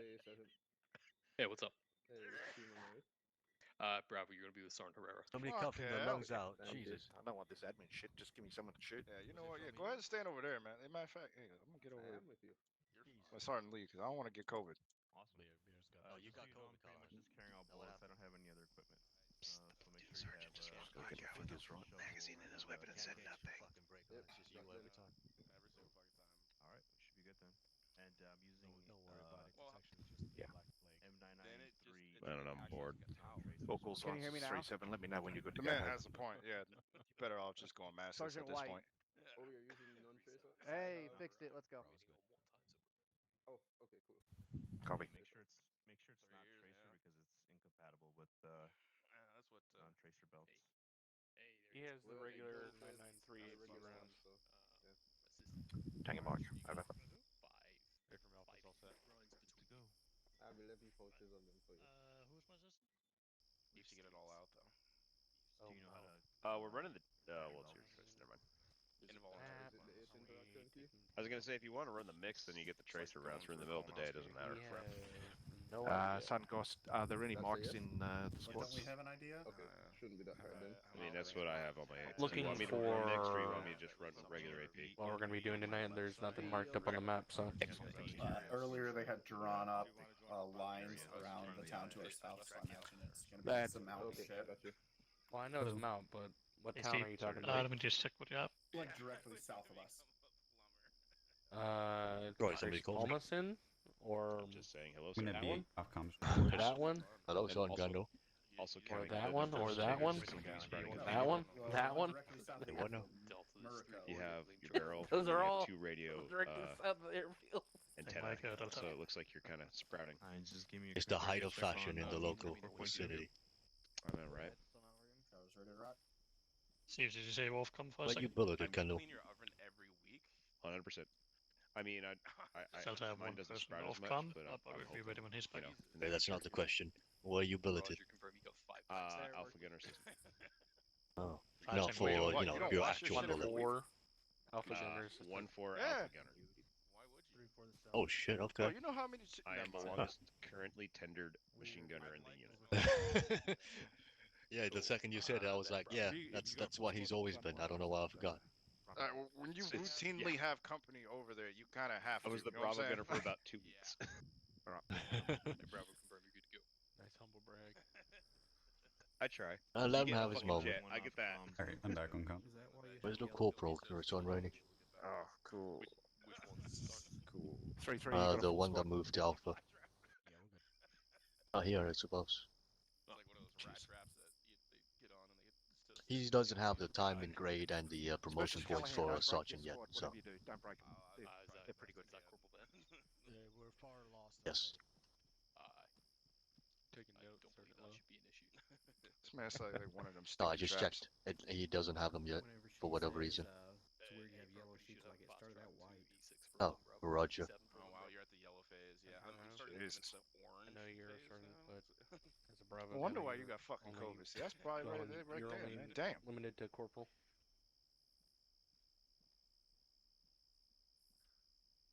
Hey, Sergeant. Hey, what's up? Hey, Team America. Bravo, you're gonna be with Sergeant Herrera. Somebody Fuck coughing their yeah, lungs hell out. Thank you. Jesus. I don't want this admin shit. Just give me someone to shoot. Yeah, you know Was it what? Yeah, from go you? ahead and stand over there, man. As a matter of fact, hey, I'm gonna get over I here am with you. with Sergeant Lee because I don't want to get COVID. Awesome. Beer's got Oh, you just got so you know, I'm COVID, pretty much Colin. just carrying all Know what bullets. I happened? don't have any other equipment. So make Dude, sure you Sergeant have just walked a over. shovel, Fingers rolled, shovel, magazine in his weapon and said Can't nothing. fucking break on. Yep, It's just got you that. every time. every single fucking time. All right, we should be good then. And I'm using Don't worry about it. well, Detection is just yeah. black plague. M993. I don't know, I'm bored. Vocal Can you hear me now? 37. Let me know when you're good to The go. man has a point. Yeah, you better off just going maskless Sergeant at this White. point. Oh, you're using non-tracer? Uh, I Hey, have- fixed it. Let's go. Oh, okay, cool. Copy. Make sure it's not tracer because it's incompatible with that's what. non-tracer belts. Hey, there He you has the Well, regular it says 993 regular AT rounds. rounds, so yeah. Assistant. Tango mark. Over. 5 Wait for Malphite's all set. runs between. go. I have 11 pouches on them for you. Who's my assistant? You should get it all out though. Do you know how to? We're running the. Well, it's your choice. Never mind. Is it the H introduction key? I was gonna say if you want to run the mix, then you get the tracer rounds. We're in the middle of the day. It doesn't matter. No idea. Sun Ghost, are there any That's a marks yes? in the Don't squads? we have an idea? Okay, shouldn't be that hard then. I mean, that's what I have on my. Looking you want me to run mixed, or you for- want me to just run regular AP? What we're gonna be doing tonight, there's nothing marked up on the map, so. Earlier they had drawn up lines around the town to our south, so I imagine it's gonna be That's- some mountain Okay, shit. got you. Well, I know it's Mount, but what Hey, town Steve. are you talking Let about? me just check what you have. Like directly south of us. Right, somebody called me. Palmason? Or I'm just saying hello. I'm sir. gonna that one? be outcomes. Or that one? Hello, And Sergeant also- Gando. Also Or counting that the one, or first that figures one? of somebody sprouting a That one? Well, That one? Directly south Hey, of what us now? from Murico. You have your barrel. Those and are you have all- 2 radio Directly south of the airfield. antennae. my God, I'll So tell. it looks like you're kind of sprouting. Just give me. It's the height of fashion in the local vicinity. I know, right? I was ready to rock. Steve, did you say Wolf come for a But second? you bulleted, Clean your oven every week. 100%. I mean, I Still to have mine one doesn't person sprout as off much, come, but I'll I'm probably be hoping, with him when he's you back. know, Hey, that's not the question. Were you bulleted? Roger, confirm you got 5 points there. Alpha Gunner system. Oh. I Not think for, we don't- you you know, don't your wash your actual shit bullet. every week. Alpha Gunners. 1-4 Yeah. Alpha Gunner. Why would you? Oh shit, Oh, okay. you know how many? I am the Never mind. longest currently tendered machine gunner in the unit. Yeah, the second you said it, I was like, yeah, that's what he's always been. I don't know why I forgot. Well, when you It's- routinely have company over there, you kind of have I to. was the you know what I'm Bravo saying? Gunner for about 2 weeks. Hey, Bravo, confirm you're good to go. Nice humble brag. I try. I'll let him You get have a his fucking moment. jet, I get that. Alright, I'm back on comp. Where's the corporal to return Rainy? Oh, cool. Which one, Sergeant? Cool. 3-3. The one that moved to Alpha. Oh, here, I suppose. It's like one of those rat traps that they get on and they get stood. He doesn't have the time and grade and the promotion points for a sergeant yet, so Whatever you do, don't break them. They're pretty good. Is that Corporal Ben? Yeah, we're far lost. yes. Taking I notes. don't believe that should be an issue. This man's like one of them. No, I sticky just traps. checked. He doesn't have them yet, for whatever reason. It's weird you have yellow sheets like it started out white. Oh, Roger. Oh wow, you're at the yellow phase. Yeah, I'm Oh, starting to move Jesus. into orange. I know you're phase starting, now. but as a Bravo. Oh, gunner, I wonder why you you're got fucking only COVID. See, that's probably right there, right you're there, only man. Damn. limited to corporal.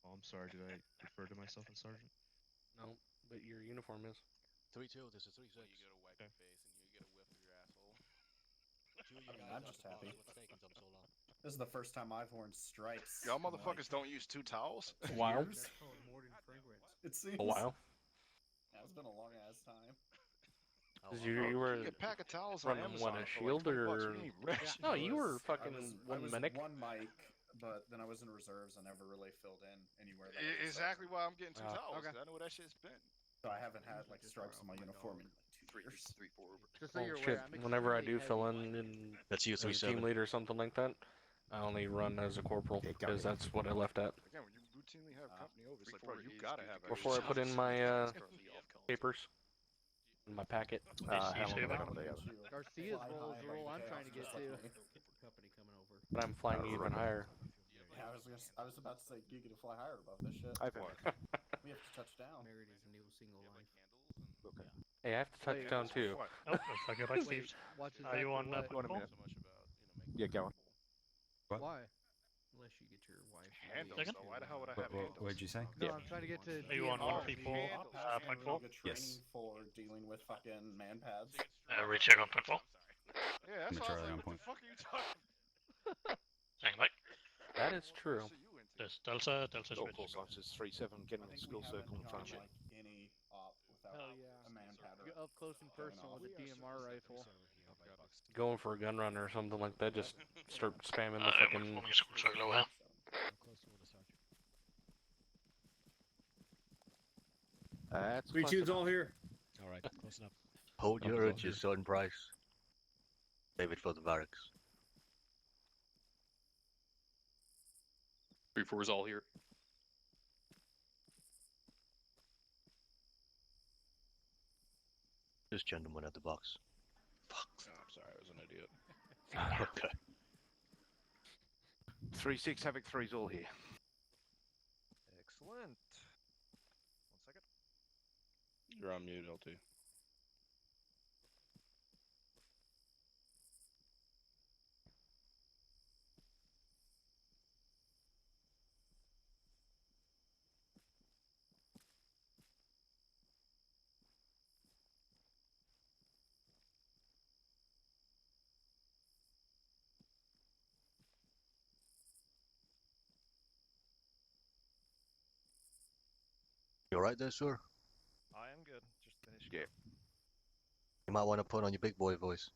Oh, I'm sorry. Did I refer to myself as sergeant? No, but your uniform is. 3-2, this is 3-6. Well, you gotta wipe your face and you get a whiff of your asshole. I'm just happy. This is the first time I've worn stripes. Y'all in, motherfuckers don't use 2 towels. like, Wow. years. It seems. A while. Yeah, it's been a long ass time. Cause you were Get a pack of towels on running Amazon what, a for shield like $20 bucks. Oh, We need rest. No, I you were was- fucking I was one medic. one mic, but then I was in reserves. I never really filled in anywhere. That I was Exactly why I'm getting 2 Oh, towels. okay. 'Cause I know where that shit's been. So I haven't had like stripes on my uniform in like 2 years. 3-4 over. Just so Oh you're shit! aware, I'm Whenever I do extremely fill heavy. in That's you, as a 3-7. team leader or something like that, I only run as a corporal because that's what I left at. Again, when you routinely have company over, it's like, 3-4 bro, you is gotta good have to go. extra Before towels. I put in my Currently off call. papers in my packet. Garcia's role is the role I'm trying to get to. But I'm flying even higher. Yeah, I was about to say you get to fly higher above this shit. I've what? We have to touch down. Married is a new single life. Okay. Hey, I have to touch Wait, down too. what? Oh, looks like you're right, Steve. Watch his Are you back on for that what? football? So much about Yeah, go on. What? Why? Unless you get your wife. Handles, Second? though. Why the hell would I have handles? What'd you say? No, I'm trying to get to. Are you on DMR. 134? Really Point 4? good training for dealing with fucking man pads. Recheck on point 4. Yeah, that's Mature what I was on like, what point. the fuck are you talking Hang back. That is true. What you into? There's Delta's All ready. course launches 3-7, getting I the think school we circle in haven't front of done, you. like, any op without Hell yeah. a man pad Get or up close and personal with a DMR rifle. Going for a gun run or something like that, just start spamming the I'm fucking. forming a school circle over here. That's Three close tunes enough. all here. All right, close enough. Hold your Numbers all urges, son Price. Save it for the barracks. 3-4's all here. This gentleman at the box. Fuck. Oh, I'm sorry, I was an idiot. Okay. 3-6, Havoc 3's all here. Excellent. 1 second. You're on mute, L2. You alright there, sir? I am good. Just finished. Yeah. You might want to put on your big boy voice.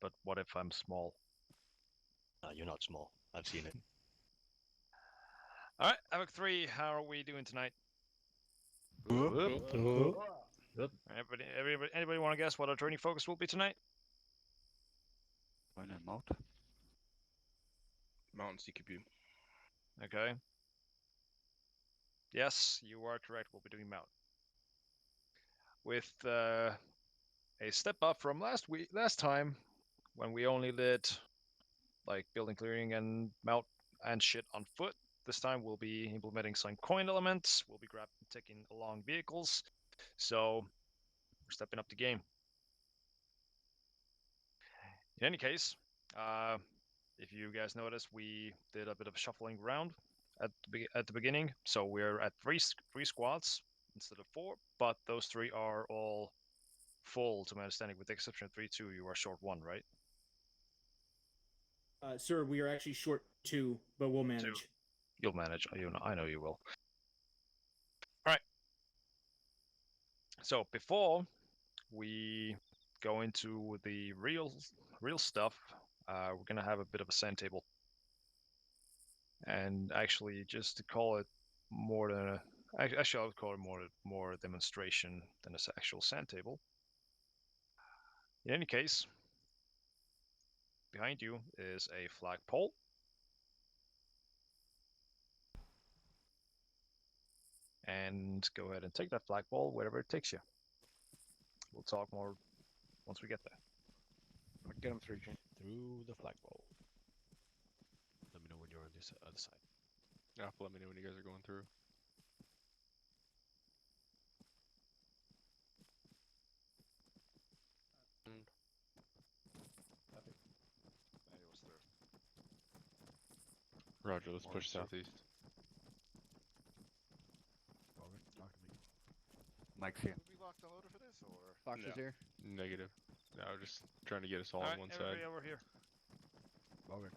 But what if I'm small? Nah, you're not small. I've seen it. Alright, Havoc 3, how are we doing tonight? Anybody want to guess what our training focus will be tonight? Why not? Mountain CQP. Okay. Yes, you are correct. We'll be doing mount. With a step up from last time, when we only did like building clearing and mount and shit on foot. This time we'll be implementing some coin elements. We'll be taking along vehicles. So we're stepping up the game. In any case, if you guys noticed, we did a bit of shuffling around at the beginning. So we're at three squads instead of 4, but those 3 are all full to my understanding, with the exception of 3-2. You are short 1, right? Sir, we are actually short 2, but we'll manage. You'll manage. I know you will. All right. So before we go into the real stuff, we're gonna have a bit of a sand table. And actually, just to call it more than a, actually I would call it more a demonstration than an actual sand table. In any case, behind you is a flagpole. And go ahead and take that flagpole wherever it takes you. We'll talk more once we get there. Get him through, Jim. Through the flagpole. Let me know when you're on this other side. Yeah, let me know when you guys are going through. Roger, let's push southeast. Talk to me. Mike's here. Will we locked and loaded for this, or? Fox is here. Negative. No, just trying to get us all All on right, one everybody side. over here. Okay.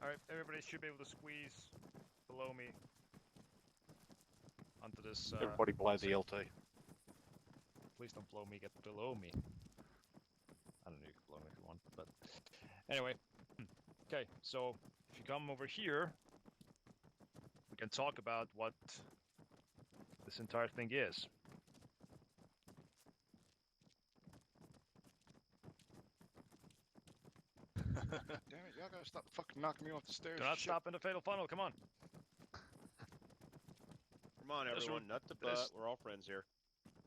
All right, everybody should be able to squeeze below me onto this. Everybody below the LT. Please don't blow me. Get below me. I don't know. You can blow me if you want, but anyway. Okay, so if you come over here, we can talk about what this entire thing is. Damn it, y'all gotta stop fucking knocking me off the stairs. Do not Shit. stop in the fatal funnel. Come on. Come on, There's everyone. room- Nut the there's- butt. We're all friends here.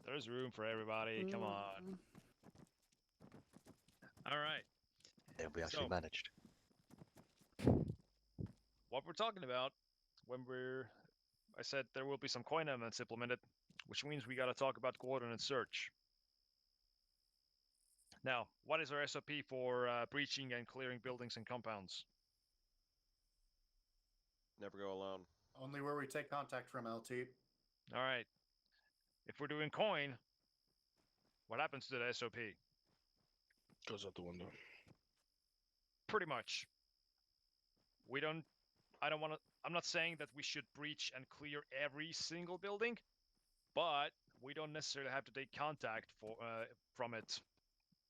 There's room for everybody. Come on. All right. And we actually So- managed. What we're talking about when I said there will be some coin elements implemented, which means we got to talk about coordinate search. Now, what is our SOP for breaching and clearing buildings and compounds? Never go alone. Only where we take contact from LT. All right. If we're doing coin, what happens to the SOP? Goes out the window. Pretty much. I'm not saying that we should breach and clear every single building, but we don't necessarily have to take contact from it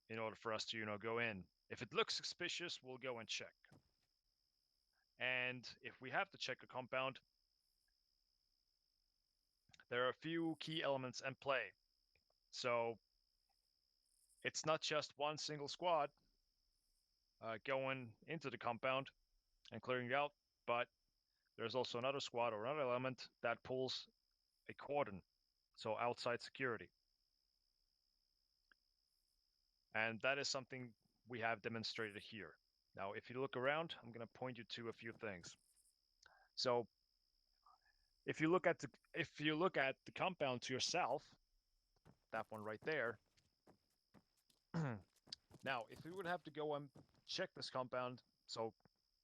in order for us to, go in. If it looks suspicious, we'll go and check. And if we have to check a compound, there are a few key elements in play. So it's not just one single squad going into the compound and clearing it out, but there's also another squad or another element that pulls a cordon, so outside security. And that is something we have demonstrated here. Now, if you look around, I'm going to point you to a few things. So if you look at the compound to yourself, that one right there. Now, if we would have to go and check this compound, so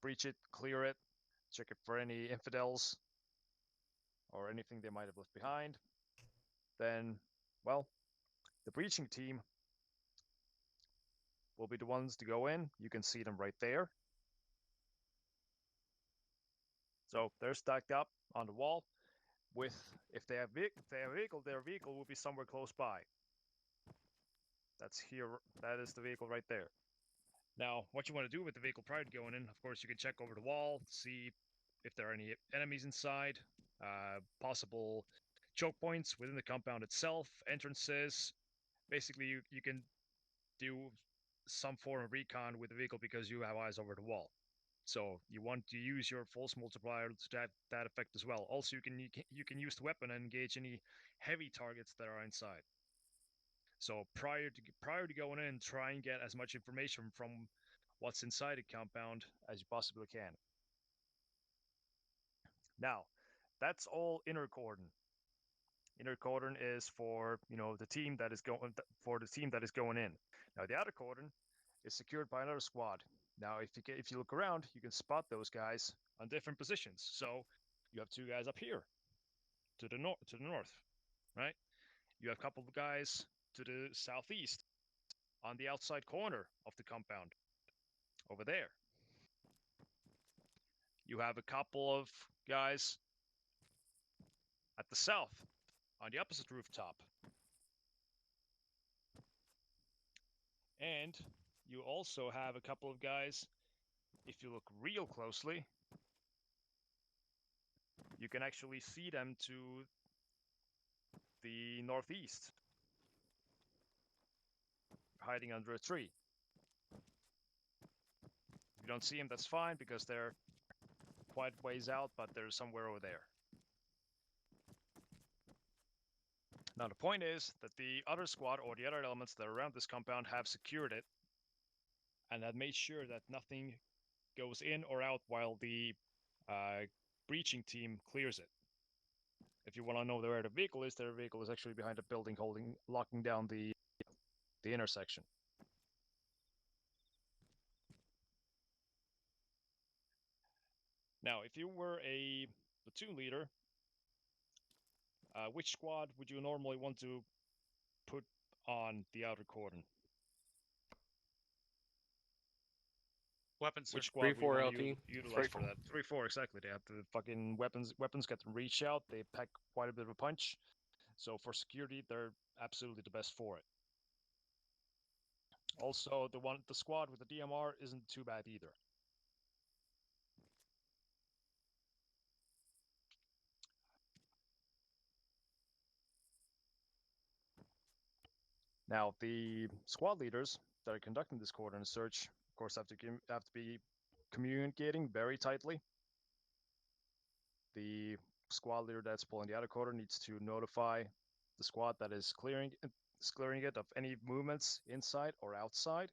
breach it, clear it, check it for any infidels or anything they might have left behind, then, well, the breaching team will be the ones to go in. You can see them right there. So they're stacked up on the wall. If they have a vehicle, their vehicle will be somewhere close by. That's here. That is the vehicle right there. Now, what you want to do with the vehicle prior to going in, of course, you can check over the wall, see if there are any enemies inside, possible choke points within the compound itself, entrances. Basically, you can do some form of recon with the vehicle because you have eyes over the wall. So you want to use your false multiplier to that effect as well. Also, you can use the weapon and engage any heavy targets that are inside. So prior to going in, try and get as much information from what's inside the compound as you possibly can. Now, that's all inner cordon. Inner cordon is for the team that is going in. Now the outer cordon is secured by another squad. Now if you look around, you can spot those guys on different positions. So you have two guys up here to the north, right? You have a couple of guys to the southeast on the outside corner of the compound over there. You have a couple of guys at the south on the opposite rooftop. And you also have a couple of guys, if you look real closely, you can actually see them to the northeast, hiding under a tree. If you don't see them, that's fine, because they're quite ways out, but they're somewhere over there. Now the point is that the other squad or the other elements that are around this compound have secured it and have made sure that nothing goes in or out while the breaching team clears it. If you want to know where the vehicle is, their vehicle is actually behind a building locking down the intersection. Now, if you were a platoon leader, which squad would you normally want to put on the outer cordon? Weapons. Which squad would you 3-4 want to LT. utilize for that? 3-4, exactly. They have the fucking weapons get them reach out. They pack quite a bit of a punch. So for security, they're absolutely the best for it. Also, the squad with the DMR isn't too bad either. Now, the squad leaders that are conducting this coordinate search, of course, have to be communicating very tightly. The squad leader that's pulling the outer quarter needs to notify the squad that is clearing it of any movements inside or outside.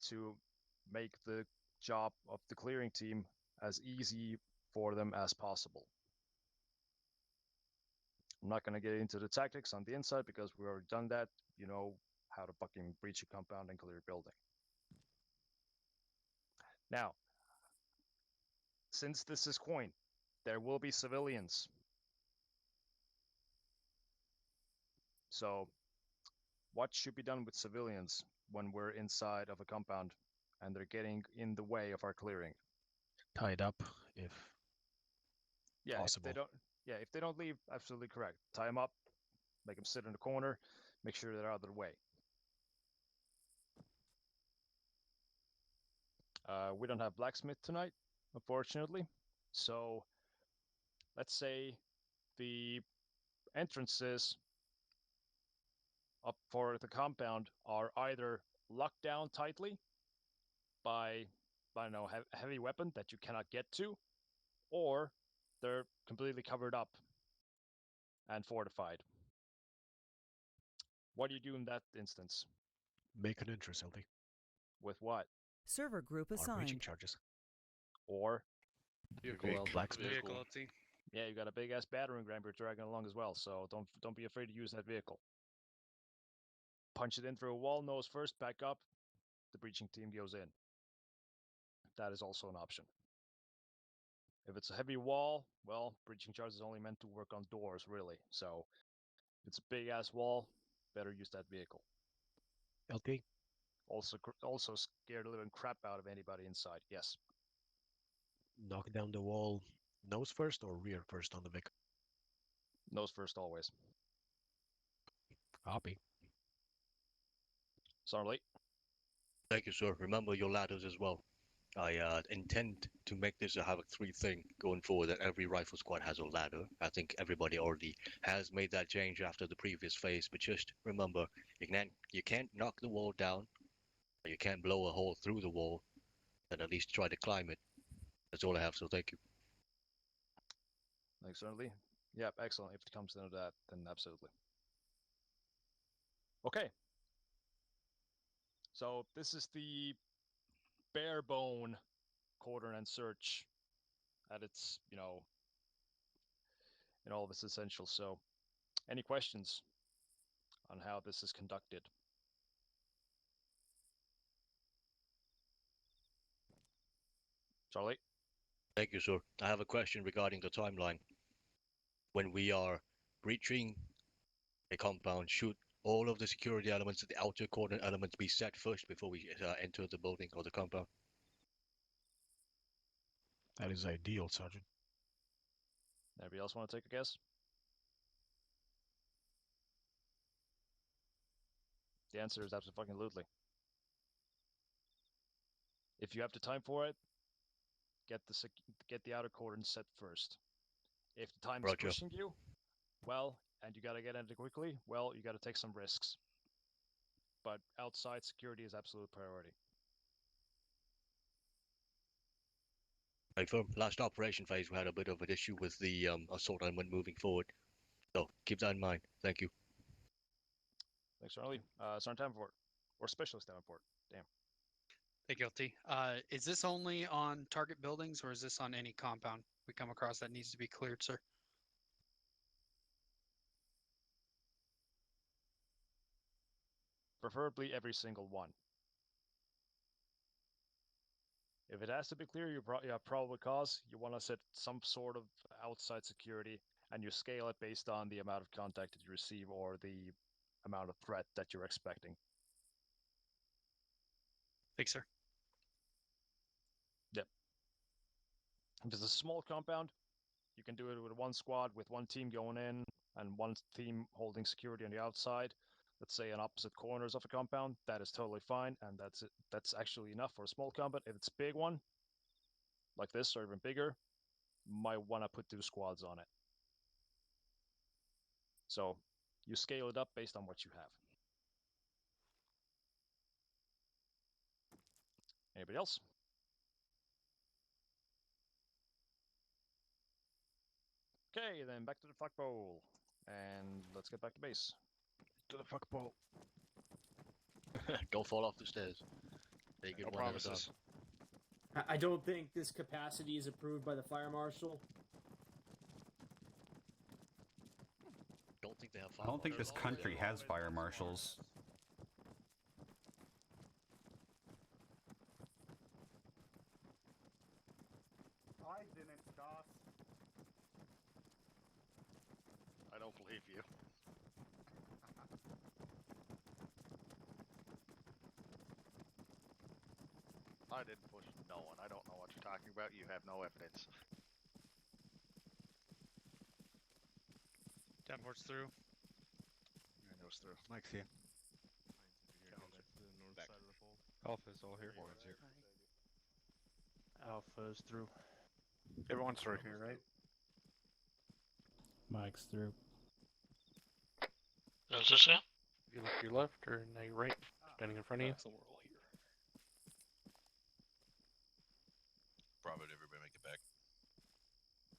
to make the job of the clearing team as easy for them as possible. I'm not going to get into the tactics on the inside because we already done that. You know how to fucking breach a compound and clear a building. Now, since this is coin, there will be civilians. So, what should be done with civilians when we're inside of a compound and they're getting in the way of our clearing? Tied up if Yeah, possible. if they don't leave, absolutely correct. Tie them up, make them sit in the corner, make sure they're out of the way. We don't have blacksmith tonight, unfortunately. So let's say the entrances up for the compound are either locked down tightly by, I don't know, heavy weapon that you cannot get to, or they're completely covered up and fortified. What do you do in that instance? Make an entrance, LD. With what? Server group Or breaching assigned. charges. Or Blacksmith. yeah, you got a big ass battering ram you're dragging along as well, so don't be afraid to use that vehicle. Punch it in through a wall, nose first, back up. The breaching team goes in. That is also an option. If it's a heavy wall, well, breaching charge is only meant to work on doors, really. So if it's a big ass wall, better use that vehicle. LT. Also scare the living crap out of anybody inside. Yes. Knock down the wall nose first or rear first on the Vic? Nose first always. Copy. Sorry. Thank you, sir. Remember your ladders as well. I intend to make this a Havoc 3 thing going forward, that every rifle squad has a ladder. I think everybody already has made that change after the previous phase, but just remember, you can't knock the wall down, you can't blow a hole through the wall, and at least try to climb it. That's all I have, so thank you. Thanks, certainly. Yep, excellent. If it comes down to that, then absolutely. Okay. So this is the bare bone cordon and search at its, in all of its essentials. So any questions on how this is conducted? Charlie? Thank you, sir. I have a question regarding the timeline. When we are breaching a compound, should all of the security elements, the outer cordon elements, be set first before we enter the building or the compound? That is ideal, Sergeant. Anybody else want to take a guess? The answer is absolutely. If you have the time for it, get the outer cordon set first. If the time is pushing you, well, and you gotta get into quickly, well, you gotta take some risks. But outside security is absolute priority. For last operation phase, we had a bit of an issue with the assault element moving forward. So keep that in mind. Thank you. Thanks, Charlie. Sergeant Davenport, or Specialist Davenport. Damn. Thank you, LT. Is this only on target buildings, or is this on any compound we come across that needs to be cleared, sir? Preferably every single one. If it has to be clear, you have probable cause. You want to set some sort of outside security, and you scale it based on the amount of contact that you receive or the amount of threat that you're expecting. Thanks, sir. Yep. If it's a small compound, you can do it with one squad, with one team going in, and one team holding security on the outside. Let's say on opposite corners of a compound, that is totally fine, and that's it. That's actually enough for a small combat. If it's a big one, like this, or even bigger, might want to put 2 squads on it. So you scale it up based on what you have. Anybody else? Okay, then back to the fuck bowl, and let's get back to base. To the fuck bowl. Don't fall off the stairs. Take it No one at a promises. time. I don't think this capacity is approved by the fire marshal. Don't think they have. I don't think this marshals. country has fire marshals. I didn't, Doss. I don't believe you. I didn't push no one. I don't know what you're talking about. You have no evidence. Temport's through. Yeah, it goes through. Mike's here. Back. Alpha's all here. Alpha's through. Everyone's through here, right? Mike's through. Delta's here. If you look to your left or now your right, standing in front of you. So we're all here. Bravo to everybody make it back.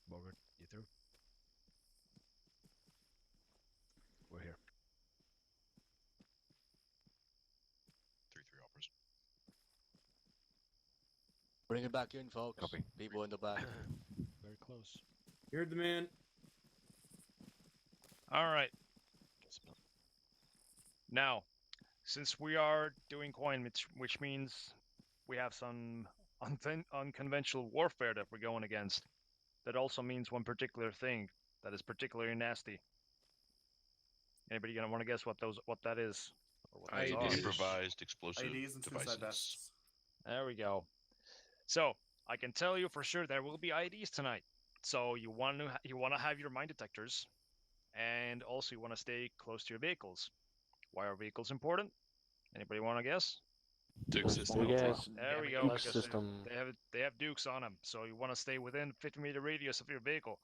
Morgan, you through? We're here. 3-3 offers. Bring it back in, folks. Copy. People in the back. Very close. You heard the man. All right. Now, since we are doing coin, which means we have some unconventional warfare that we're going against, that also means one particular thing that is particularly nasty. Anybody gonna want to guess what that is? Or what those are? Improvised explosive IDs and suicide devices. vests. There we go. So I can tell you for sure there will be IDs tonight. So you want to have your mine detectors, and also you want to stay close to your vehicles. Why are vehicles important? Anybody want to guess? Duke system. Big ass There we go. Duke Because system. they have dukes on them, so you want to stay within 50-meter radius of your vehicle.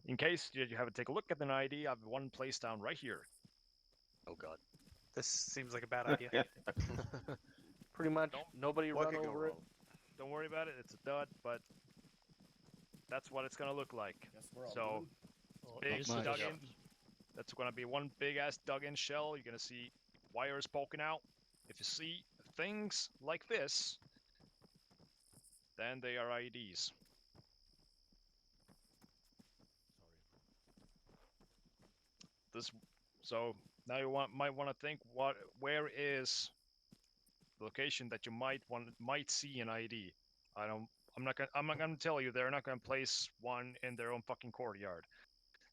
In case you have to take a look at an ID, I have one placed down right here. Oh God. This seems like a bad idea. Pretty much nobody What run could go over it. wrong? Don't worry about it. It's a dud, but that's what it's gonna look like. Guess we're all So glued. big not much. dug in. That's gonna be one big ass dug in shell. You're gonna see wires poking out. If you see things like this, then they are IEDs. So now you might want to think where is the location that you might see an ID. I'm not gonna tell you they're not gonna place one in their own fucking courtyard.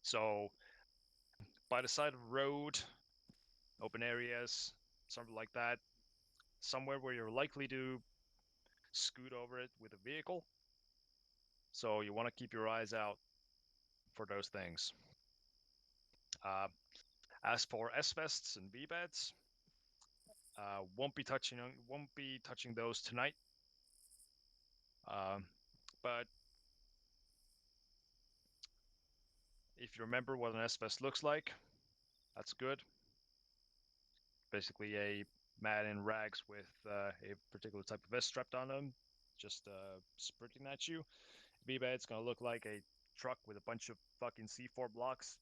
So by the side of the road, open areas, something like that, somewhere where you're likely to scoot over it with a vehicle. So you want to keep your eyes out for those things. As for S-vests and V-beds, won't be touching those tonight. But if you remember what an S-vest looks like, that's good. Basically a man in rags with a particular type of vest strapped on them, just sprinting at you. V-bed's gonna look like a truck with a bunch of fucking C4 blocks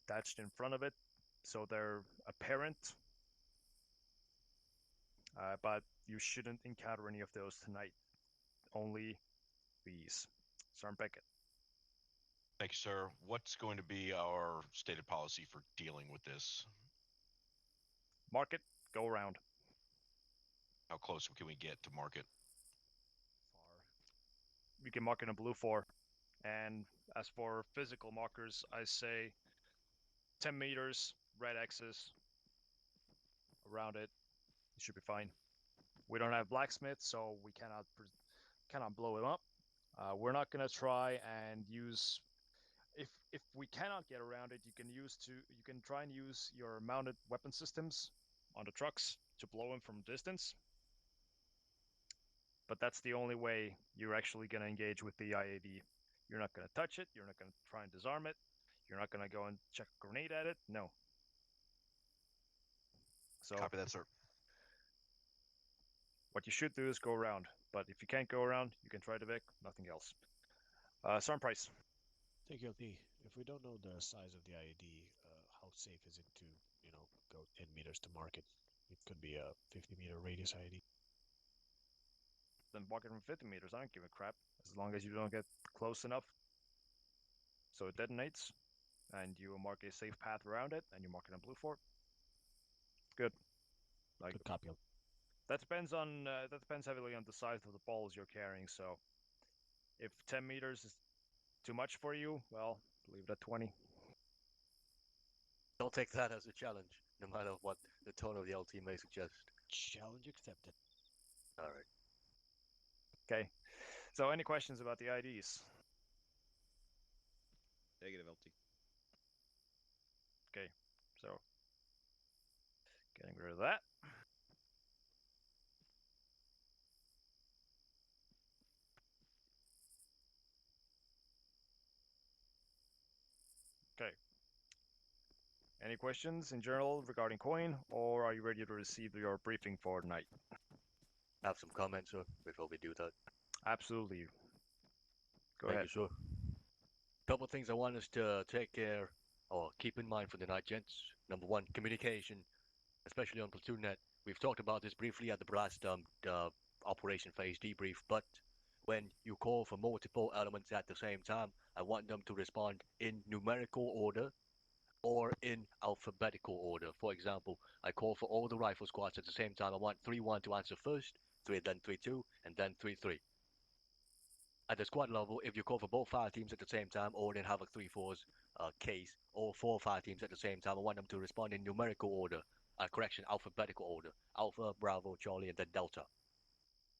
attached in front of it, so they're apparent. But you shouldn't encounter any of those tonight. Only these. Sergeant Beckett. Thank you, sir. What's going to be our stated policy for dealing with this? Market, go around. How close can we get to market? You can mark in a blue 4. And as for physical markers, I say 10 meters, red X's around it. You should be fine. We don't have blacksmiths, so we cannot blow him up. We're not gonna try and use. If we cannot get around it, you can try and use your mounted weapon systems on the trucks to blow him from a distance. But that's the only way you're actually gonna engage with the IAD. You're not gonna touch it. You're not gonna try and disarm it. You're not gonna go and check a grenade at it. No. So Copy that, sir. what you should do is go around. But if you can't go around, you can try the Vic. Nothing else. Sergeant Price. Thank you, LP. If we don't know the size of the IED, how safe is it to, go 10 meters to market? It could be a 50-meter radius IED. then mark it from 50 meters. I don't give a crap. As long as you don't get close enough so it detonates, and you mark a safe path around it, and you mark it on blue for it. Good. Like, Good copy. that depends heavily on the size of the balls you're carrying. So, if 10 meters is too much for you, well, leave it at 20. Don't take that as a challenge, no matter what the tone of the LT may suggest. Challenge accepted. All right. Okay. So, any questions about the IDs? Negative LT. Okay. So, getting rid of that. Okay. Any questions in general regarding coin, or are you ready to receive your briefing for tonight? Have some comments, sir, before we do that. Absolutely. Go Thank ahead. you, sir. Couple of things I want us to take care or keep in mind for the night, gents. Number one, communication, especially on PlatoonNet. We've talked about this briefly at the last operation phase debrief, but when you call for multiple elements at the same time, I want them to respond in numerical order or in alphabetical order. For example, I call for all the rifle squads at the same time. I want 3-1 to answer first, 3 then 3-2, and then 3-3. At the squad level, if you call for both fire teams at the same time, or in Havoc 3-4's case, all 4 fire teams at the same time, I want them to respond in numerical order. Alphabetical order. Alpha, Bravo, Charlie, and then Delta.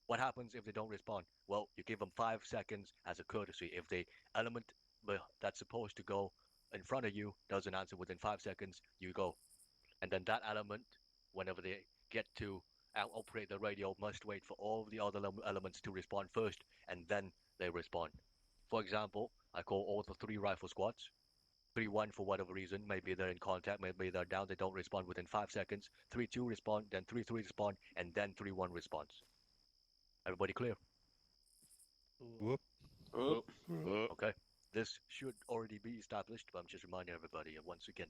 What happens if they don't respond? Well, you give them 5 seconds as a courtesy. If the element that's supposed to go in front of you doesn't answer within 5 seconds, you go. And then that element, whenever they get to operate the radio, must wait for all the other elements to respond first, and then they respond. For example, I call all the 3 rifle squads. 3-1 for whatever reason, maybe they're in contact, maybe they're down, they don't respond within 5 seconds. 3-2 respond, then 3-3 respond, and then 3-1 responds. Everybody clear? Whoop. Okay. This should already be established, but I'm just reminding everybody once again.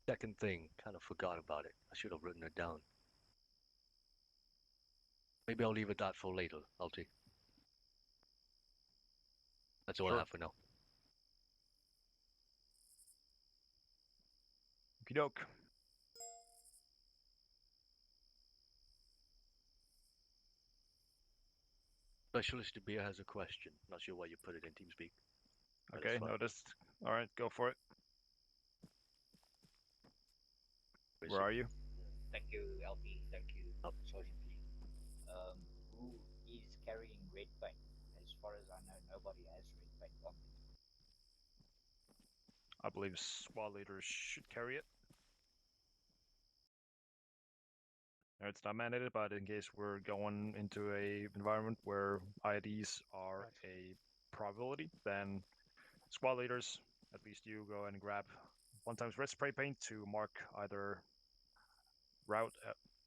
Second thing, kind of forgot about it. I should have written it down. Maybe I'll leave it that for later, LT. That's all I have for now. Okie doke. Specialist De Beer has a question. Not sure why you put it in TeamSpeak. but it's Okay, fine. noticed. Alright, go for it. Where is Where it? are you? Thank you, LP. Thank you, Sergeant Lee. Who is carrying red paint? As far as I know, nobody has red paint on them. I believe squad leaders should carry it. No, it's not mandated, but in case we're going into a environment where IDs are a probability, then squad leaders, at least you go and grab 1x red spray paint to mark either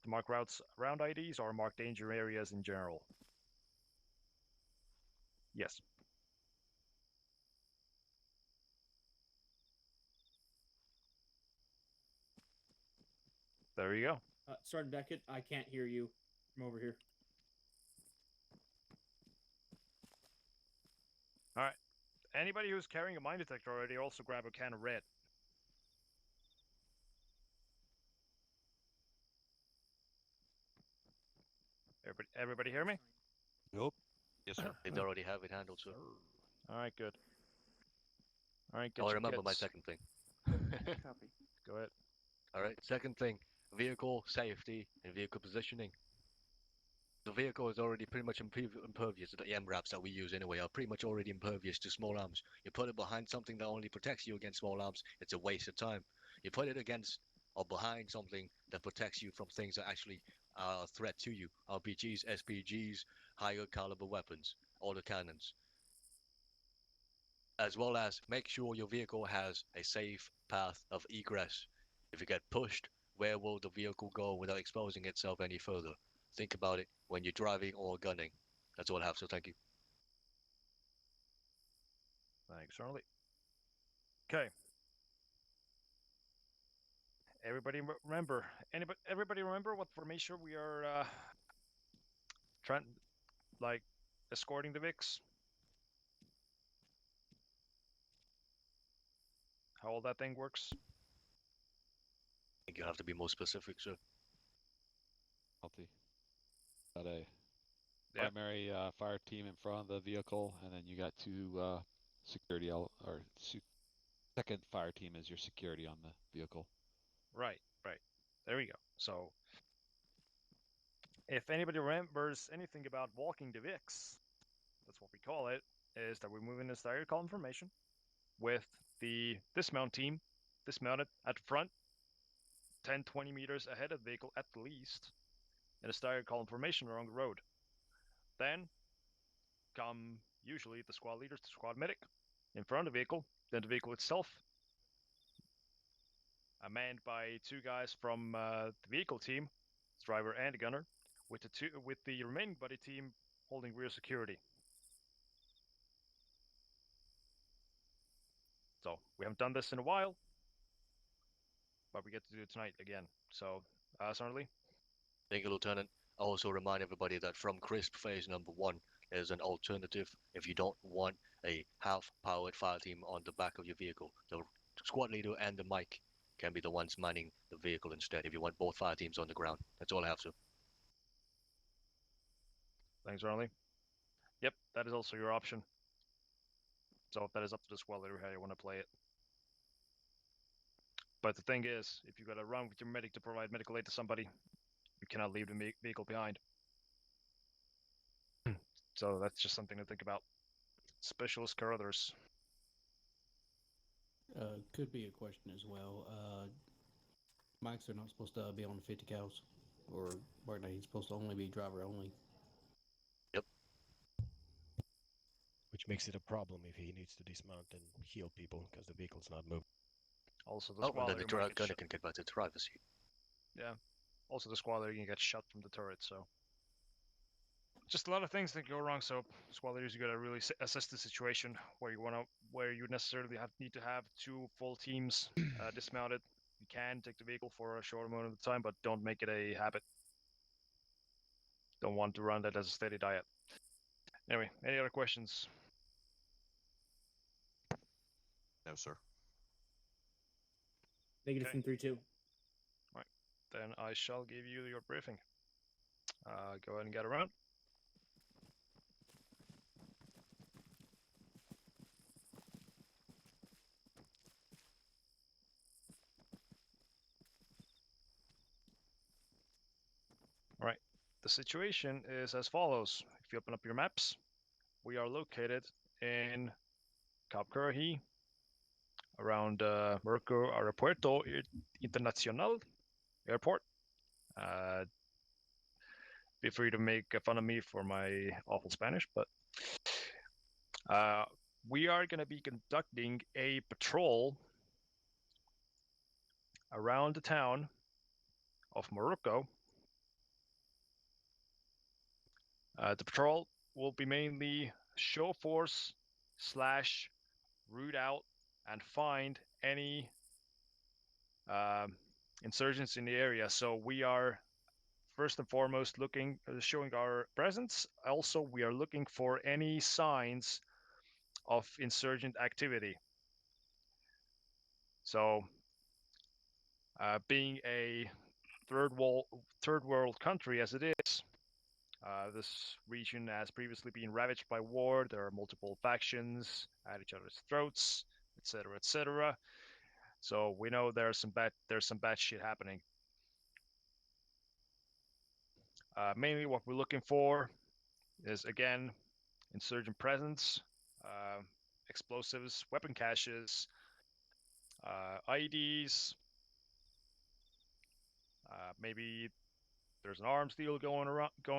mark routes around IDs or mark danger areas in general. Yes. There you go. Sergeant Beckett, I can't hear you from over here. Alright. Anybody who's carrying a mine detector already, also grab a can of red. Everybody hear me? Nope. Yes, sir. They already have it handled, sir. Alright, good. Alright, get Oh, I your remember my kits. second thing. Copy. Go ahead. Alright, second thing, vehicle safety and vehicle positioning. The vehicle is already pretty much impervious. The MRAPs that we use anyway are pretty much already impervious to small arms. You put it behind something that only protects you against small arms, it's a waste of time. You put it against or behind something that protects you from things that actually are a threat to you. RPGs, SPGs, higher caliber weapons, all the cannons. As well as make sure your vehicle has a safe path of egress. If you get pushed, where will the vehicle go without exposing itself any further? Think about it when you're driving or gunning. That's all I have, so thank you. Thanks, Charlie. Okay. Everybody remember what formation we are like escorting the VIX? How all that thing works? I think you have to be more specific, sir. Healthy. Got a Yep. primary fire team in front of the vehicle, and then you got two second fire team as your security on the vehicle. Right. There we go. So, if anybody remembers anything about walking the VIX, that's what we call it, is that we're moving in a staggered column formation with the dismount team dismounted at the front, 10-20 meters ahead of the vehicle at the least, in a staggered column formation along the road. Then come usually the squad leaders, the squad medic, in front of the vehicle, then the vehicle itself, manned by two guys from the vehicle team, the driver and the gunner, with the remaining buddy team holding rear security. So we haven't done this in a while, but we get to do it tonight again. So, Sonnerly? Thank you, Lieutenant. I also remind everybody that from CRISP phase number 1, there's an alternative if you don't want a half-powered fire team on the back of your vehicle. The squad leader and the mic can be the ones manning the vehicle instead if you want both fire teams on the ground. That's all I have, sir. Thanks, Ronley. Yep, that is also your option. So that is up to the squad leader how you want to play it. But the thing is, if you got to run with your medic to provide medical aid to somebody, you cannot leave the vehicle behind. So that's just something to think about. Specialist Carruthers. Could be a question as well. Mics are not supposed to be on the 50 cals, or right now he's supposed to only be driver only. Yep. Which makes it a problem if he needs to dismount and heal people because the vehicle's not moving. Also, the and squad then leader the might get gunner shot. can get back to the driver's seat. Yeah. Also, the squad leader can get shot from the turret, so just a lot of things that go wrong. So, squad leaders, you gotta really assess the situation where you necessarily need to have two full teams dismounted. You can take the vehicle for a short amount of time, but don't make it a habit. Don't want to run that as a steady diet. Anyway, any other questions? No, sir. Negative Okay. from 3-2. Right. Then I shall give you your briefing. Go ahead and get around. Alright, the situation is as follows. If you open up your maps, we are located in Cap Currahee, around Merco Aeropuerto Internacional Airport. Be free to make fun of me for my awful Spanish, but we are going to be conducting a patrol around the town of Morocco. The patrol will be mainly show force / root out and find any insurgents in the area. So we are first and foremost showing our presence. Also, we are looking for any signs of insurgent activity. So, being a third world country as it is, this region has previously been ravaged by war. There are multiple factions at each other's throats, etc., etc. So we know there's some bad shit happening. Mainly, what we're looking for is, again, insurgent presence, explosives, weapon caches, IEDs. Maybe there's an arms deal going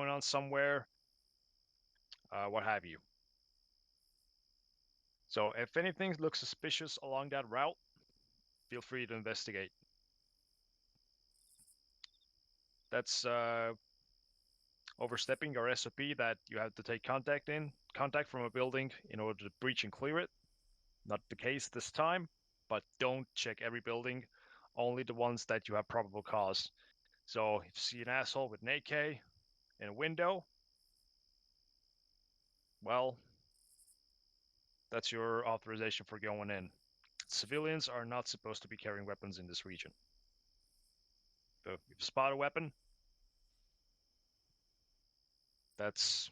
on somewhere. What have you. So if anything looks suspicious along that route, feel free to investigate. That's overstepping our SOP that you have to take contact from a building in order to breach and clear it. Not the case this time, but don't check every building, only the ones that you have probable cause. So if you see an asshole with an AK in a window, well, that's your authorization for going in. Civilians are not supposed to be carrying weapons in this region. So if you spot a weapon, that's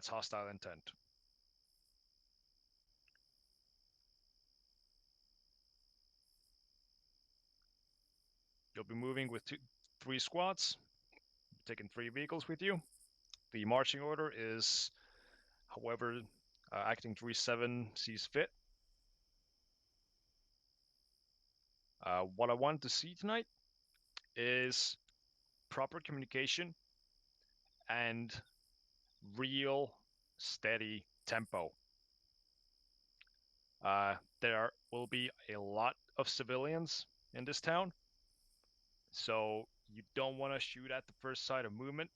hostile intent. You'll be moving with 3 squads, taking 3 vehicles with you. The marching order is, however, Acting 3-7 sees fit. What I want to see tonight is proper communication and real steady tempo. There will be a lot of civilians in this town, so you don't want to shoot at the first sign of movement.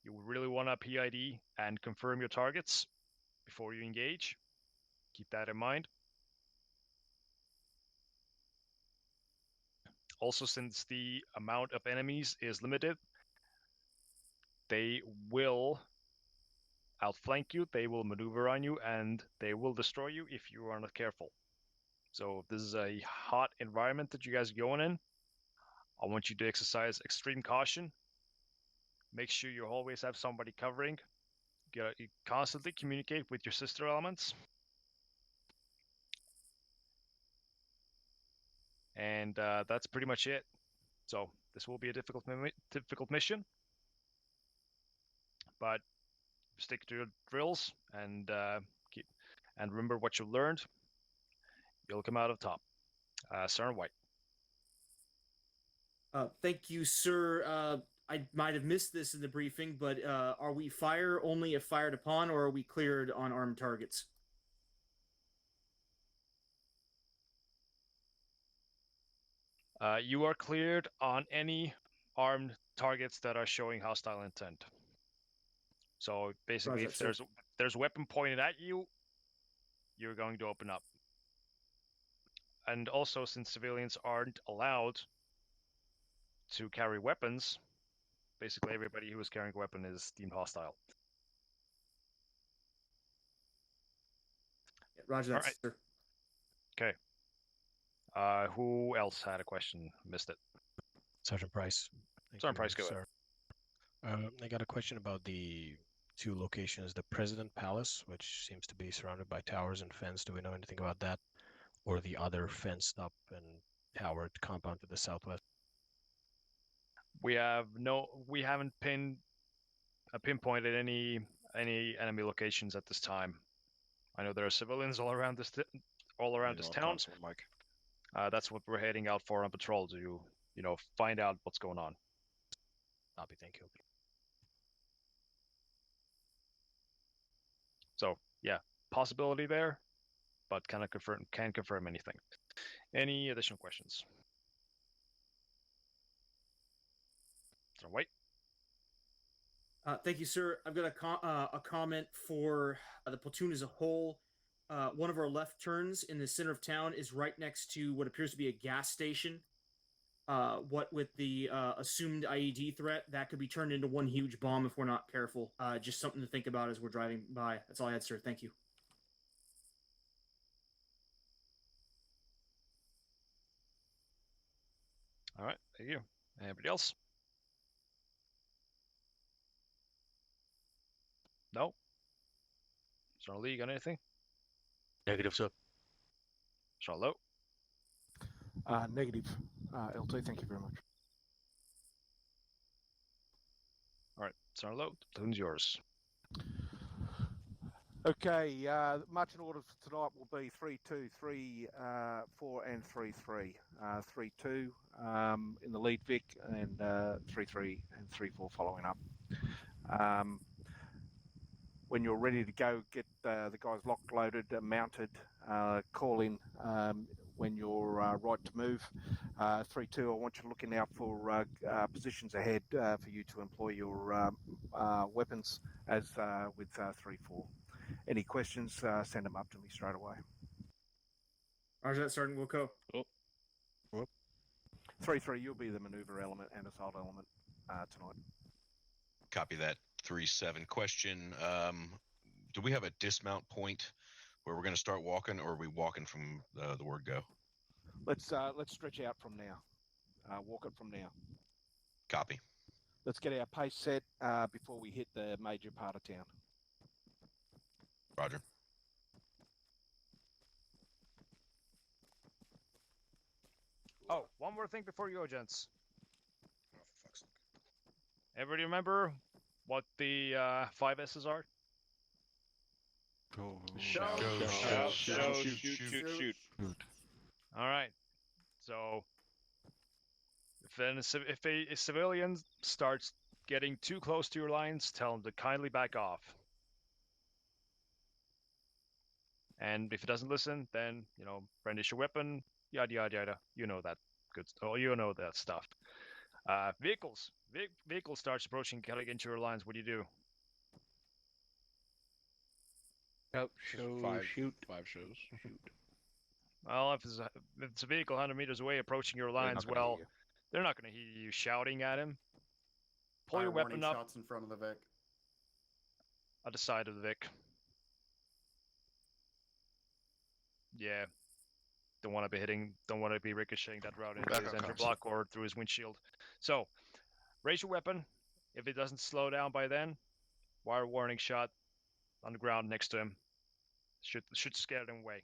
You really want to PID and confirm your targets before you engage. Keep that in mind. Also, since the amount of enemies is limited, they will outflank you, they will maneuver on you, and they will destroy you if you are not careful. So if this is a hot environment that you guys are going in, I want you to exercise extreme caution. Make sure you always have somebody covering. You constantly communicate with your sister elements. And that's pretty much it. So this will be a difficult mission, but stick to your drills and remember what you learned. You'll come out of top. Sergeant White. Thank you, sir. I might have missed this in the briefing, but are we fire only if fired upon, or are we cleared on armed targets? You are cleared on any armed targets that are showing hostile intent. So basically, if there's a weapon pointed at you, you're going to open up. And also, since civilians aren't allowed to carry weapons, basically everybody who is carrying a weapon is deemed hostile. Roger that, sir. Okay. Who else had a question? Missed it. Sergeant Price. Sergeant Price, go ahead. I got a question about the 2 locations. The President Palace, which seems to be surrounded by towers and fence. Do we know anything about that? Or the other fenced up and towered compound to the southwest? We haven't pinpointed any enemy locations at this time. I know there are civilians all around this town. Mike. That's what we're heading out for on patrol to, find out what's going on. Copy, thank you. So yeah, possibility there, but can't confirm anything. Any additional questions? So wait. Thank you, sir. I've got a comment for the platoon as a whole. One of our left turns in the center of town is right next to what appears to be a gas station. What with the assumed IED threat, that could be turned into one huge bomb if we're not careful. Just something to think about as we're driving by. That's all I had, sir. Thank you. All right, thank you. Anybody else? No? Sergeant Lee, got anything? Negative, sir. Charlotte? Negative. LT, thank you very much. All right, Charlotte, the platoon's yours. Okay, marching orders for tonight will be 3-2, 3-4, and 3-3. 3-2 in the lead Vic, and 3-3 and 3-4 following up. When you're ready to go, get the guys locked, loaded, mounted, call in when you're right to move. 3-2, I want you looking out for positions ahead for you to employ your weapons as with 3-4. Any questions, send them up to me straight away. Roger that, Sergeant Wilco. 3-3, you'll be the maneuver element and assault element tonight. Copy that. 3-7 question. do we have a dismount point where we're going to start walking, or are we walking from the word go? Let's stretch out from now. Walk it from now. Copy. Let's get our pace set before we hit the major part of town. Roger. Oh, one more thing before you go, gents. Everybody remember what the 5 S's are? Go. Shoot. All right. So, if a civilian starts getting too close to your lines, tell them to kindly back off. And if he doesn't listen, then brandish your weapon, yada yada yada. You know that good. Oh, you know that stuff. Vehicles. Vehicle starts approaching, getting into your lines. What do you do? Yep. Shoot. 5 shows. Shoot. Well, if it's a vehicle 100 meters away approaching your lines, well, they're not going to hear you shouting at him. Pull your weapon up. Shots in front of the Vic. At the side of the Vic. Yeah. Don't want to be ricocheting that route into his engine block or through his windshield. So, raise your weapon. If it doesn't slow down by then, wire warning shot on the ground next to him. Should scare them away.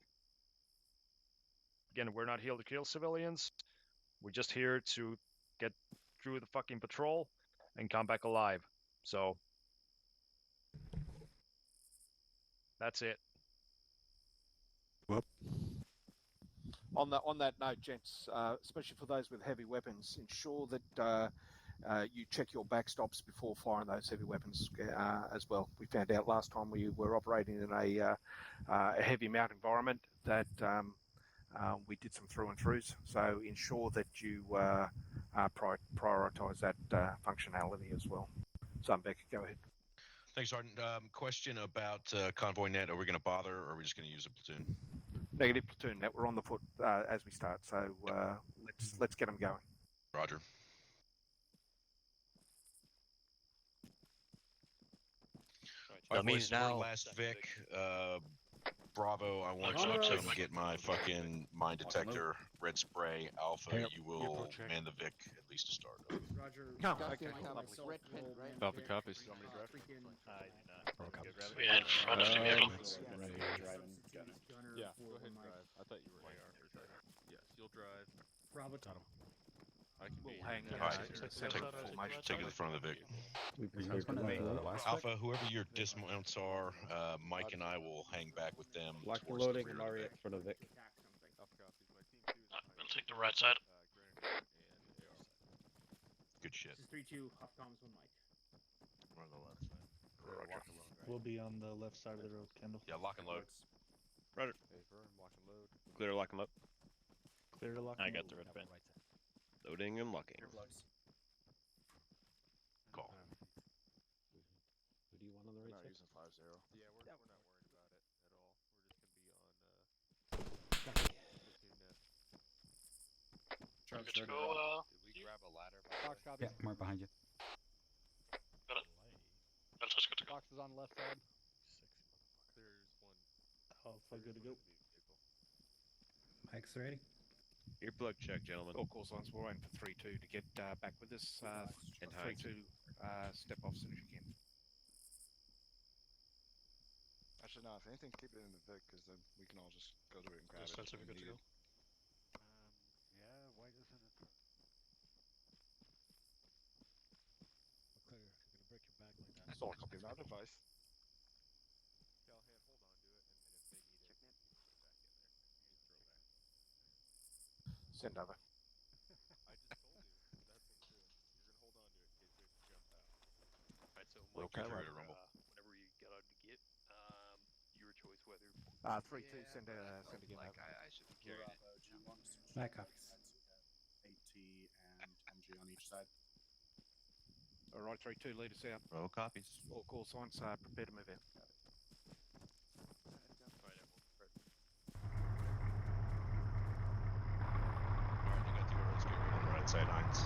Again, we're not here to kill civilians. We're just here to get through the fucking patrol and come back alive. So, that's it. Whoop. On that note, gents, especially for those with heavy weapons, ensure that you check your backstops before firing those heavy weapons as well. We found out last time we were operating in a heavy mount environment that we did some through and throughs. So ensure that you prioritise that functionality as well. So, Becca, go ahead. Thanks, Sergeant. Question about convoy net. Are we going to bother, or are we just going to use a platoon? Negative platoon net. We're on the foot as we start. So let's get them going. Roger. That means now. Last Vic, Bravo, I want you to get my fucking mine detector, red spray, Alpha. You will man the Vic at least to start. Roger. No, Copy copies. We are in front of the vehicle. Yeah, go ahead and drive. I thought you were Yes, you'll drive. Bravo. I can be hang Take it to the front of the Vic. Alpha, whoever your dismounts are, Mike and I will hang back with them. Lock and towards the loading. rear I'm of the already Vic. in front of Vic. We'll take the right side. Good shit. This is 3-2, off comms, 1 mic. We're on the left side. Roger. We'll be on the left side of the road, Kendall. Yeah, lock and load. Roger. Clear, lock and load. Clear to lock. I got the red pen. Loading and locking. Call. Who do you want on the right side? Using 5-0. Yeah, we're not worried about it at all. We're just gonna be on Good to go. Did we grab a ladder? Yeah, Mark behind you. Got it. Delta's good to go. Box is on left side. There's one. Alpha, good to go. Mike's ready. Earplug check, gentlemen. All call signs. We're waiting for 3-2 to get back with us. And 3-2, step off as soon as you can. Actually, no. If anything, keep it in the Vic, because then we can all just go to it and grab it. Defensive, good to go. Yeah, why doesn't it? Okay, you're gonna break your back like that. That's all copy that advice. Callahan, hold on to it, and if they need it, put it back in there. Send over. I just told you. That's what I'm doing. You're gonna hold on to it in case they jump out. Alright, so We're Mike, okay, ready to rumble. whenever you get out to get, your choice whether 3-2, send again. I should be carrying it. Back copies. AT and MG on each side. All right, 3-2, lead us out. Roll copies. All call signs. Prepare to move out. Alright, you got the orders. Get rid on the right side, Heinz.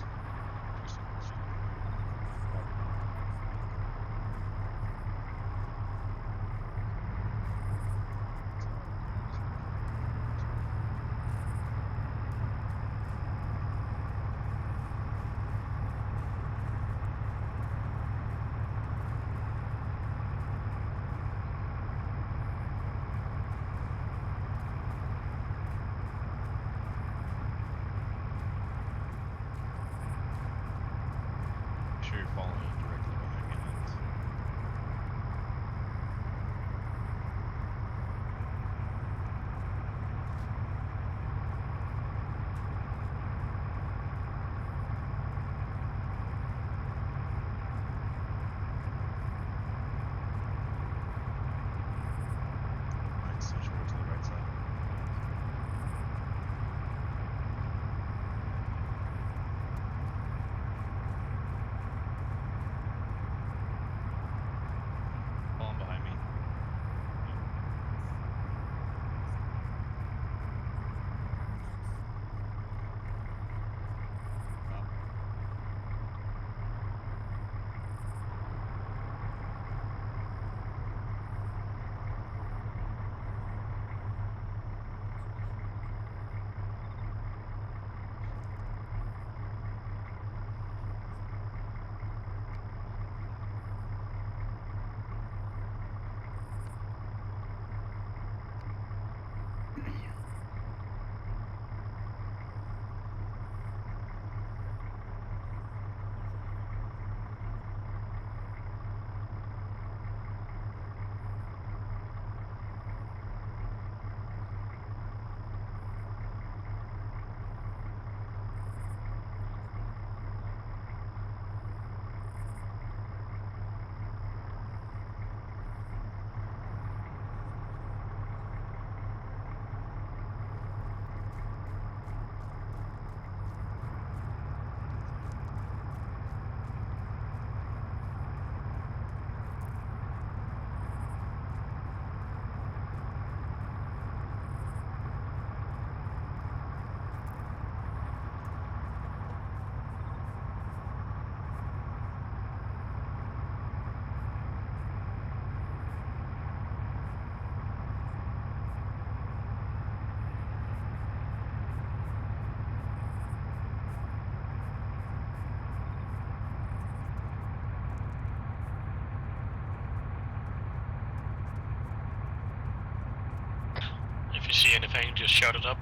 see anything, just shout it up.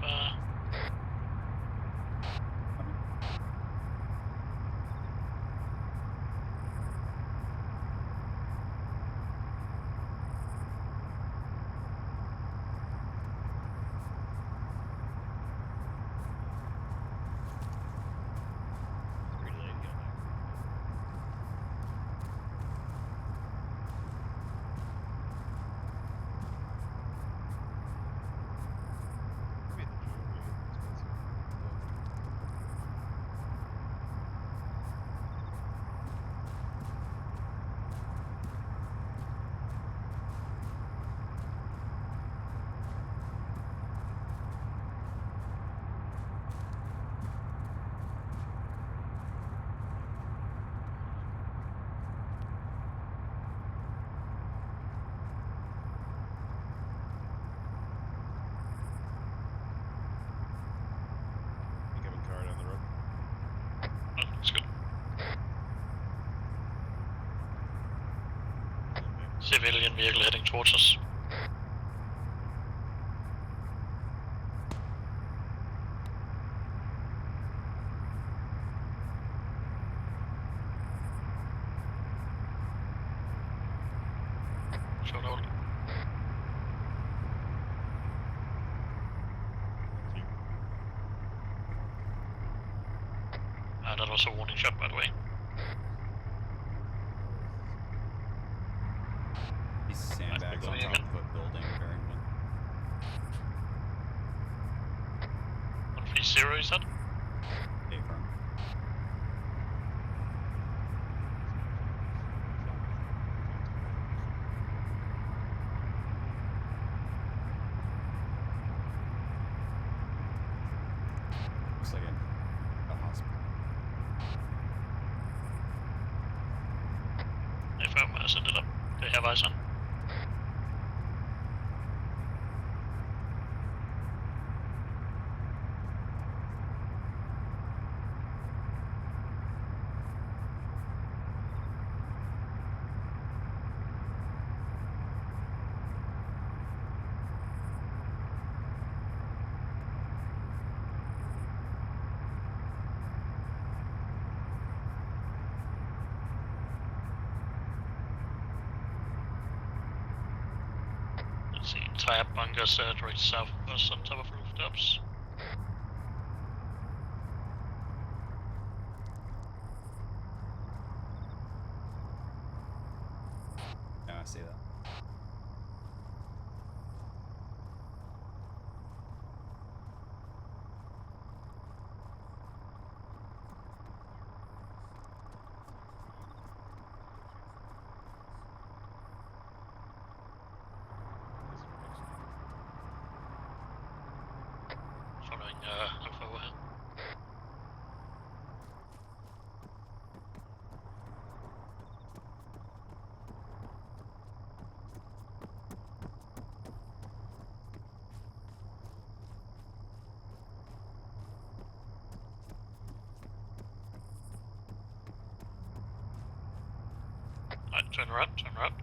Incoming car down the road. Oh, that's good. Civilian vehicle heading towards us. Short hold. That was a warning shot, by the way. These sandbags on top of a building during the... 130, is that? A-firm. Looks like a hospital. A-firm, send it up. They have eyes on. Let's see, tire bunkers directly south of us on top of rooftops. Yeah, I see that. Following Alpha over here. Right, turn around, turn around.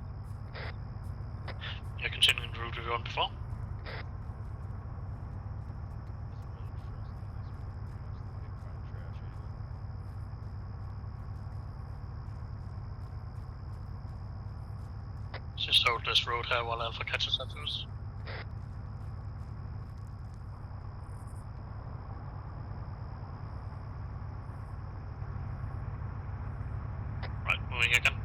Yeah, continuing the route we were on before. Just hold this road here while Alpha catches up to us. Right, moving again.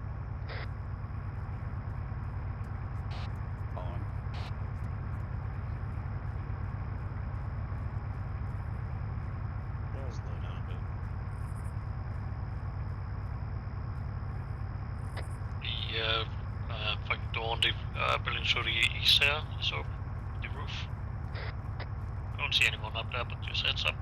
Following. That was low down a bit. The fucking door on the building to the east here is open. The roof. Don't see anyone up there, but just heads up.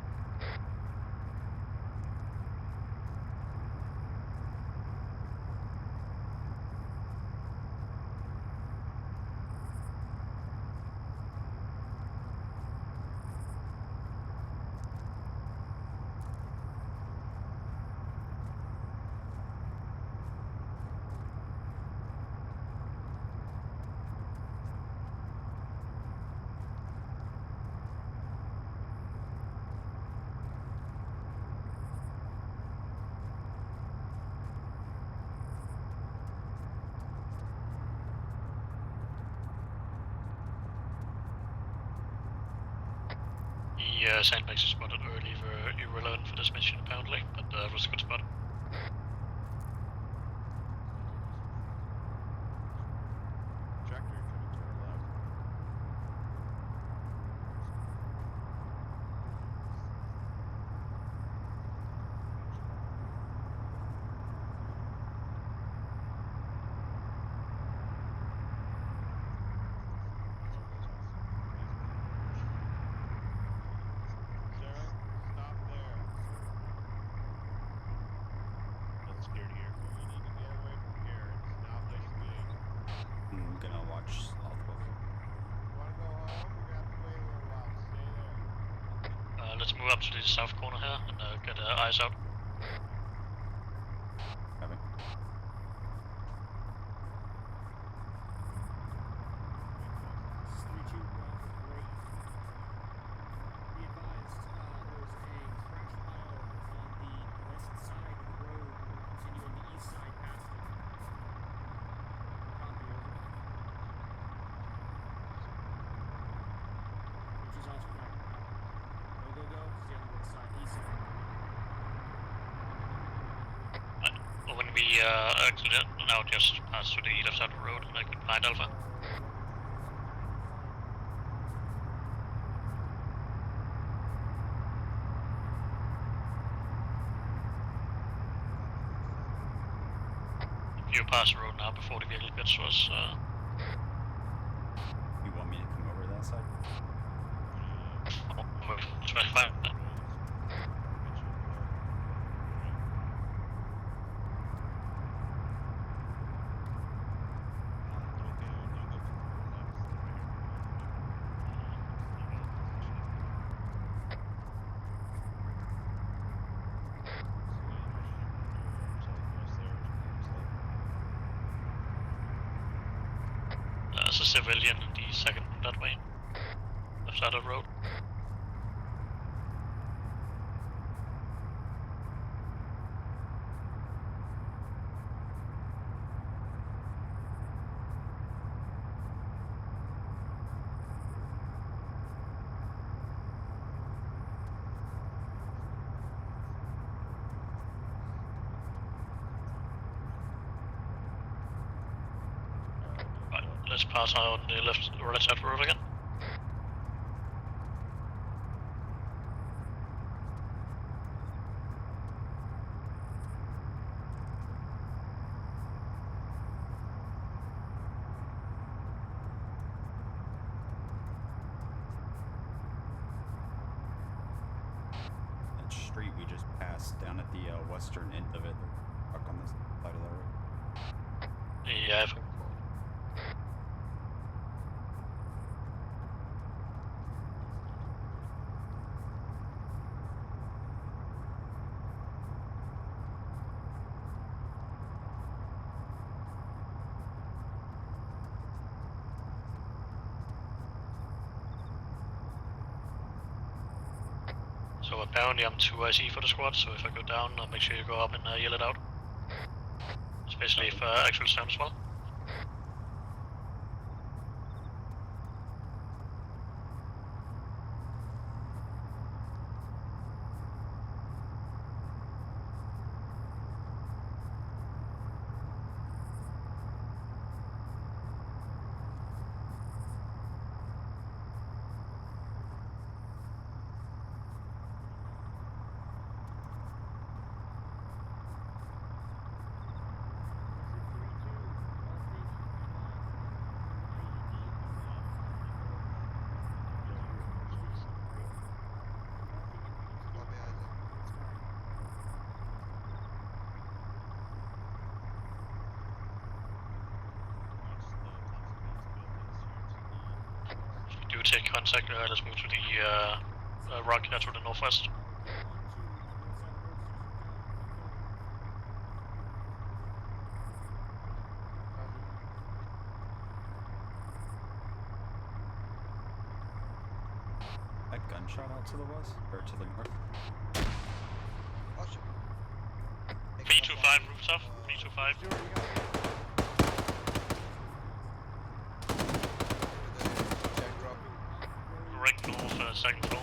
sandbags is spotted early were irrelevant for this mission apparently, but it was a good spot. Tractor coming to our left. Sarah, stop there. That's scared here. You need to get away from here and stop this speed. I'm gonna watch Southwest. You wanna go home? You're gonna have to wait a little while. Stay there. Let's move up to the south corner here and get eyes out. Copy. When we actually now just pass to the left side of the road and I could find Alpha. If you pass the road now before the vehicle gets to us, You want me to come over that side? I'll move 25. There's a civilian in the second that way, left side of the road. Right, let's pass on the right side of the road again. That street we just passed down at the western end of it, up on this side of the road. Yeah, so apparently I'm too IC for the squad, so if I go down, I'll make sure you go up and yell it out. Especially if actual's down as well. Do take contact, let's move to the rock to the northwest. That gunshot out to the west? Or to the north? V25 rooftop, V25. Right north, second floor.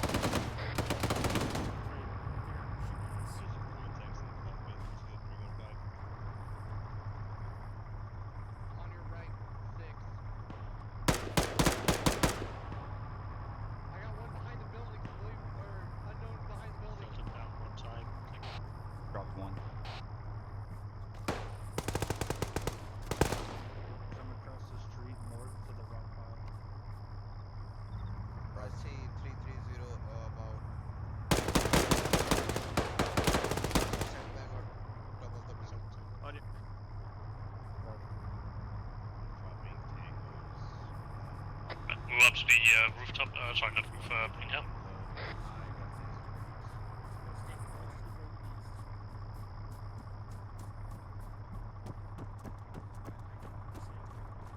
up to the rooftop. Sorry, not roof. In here.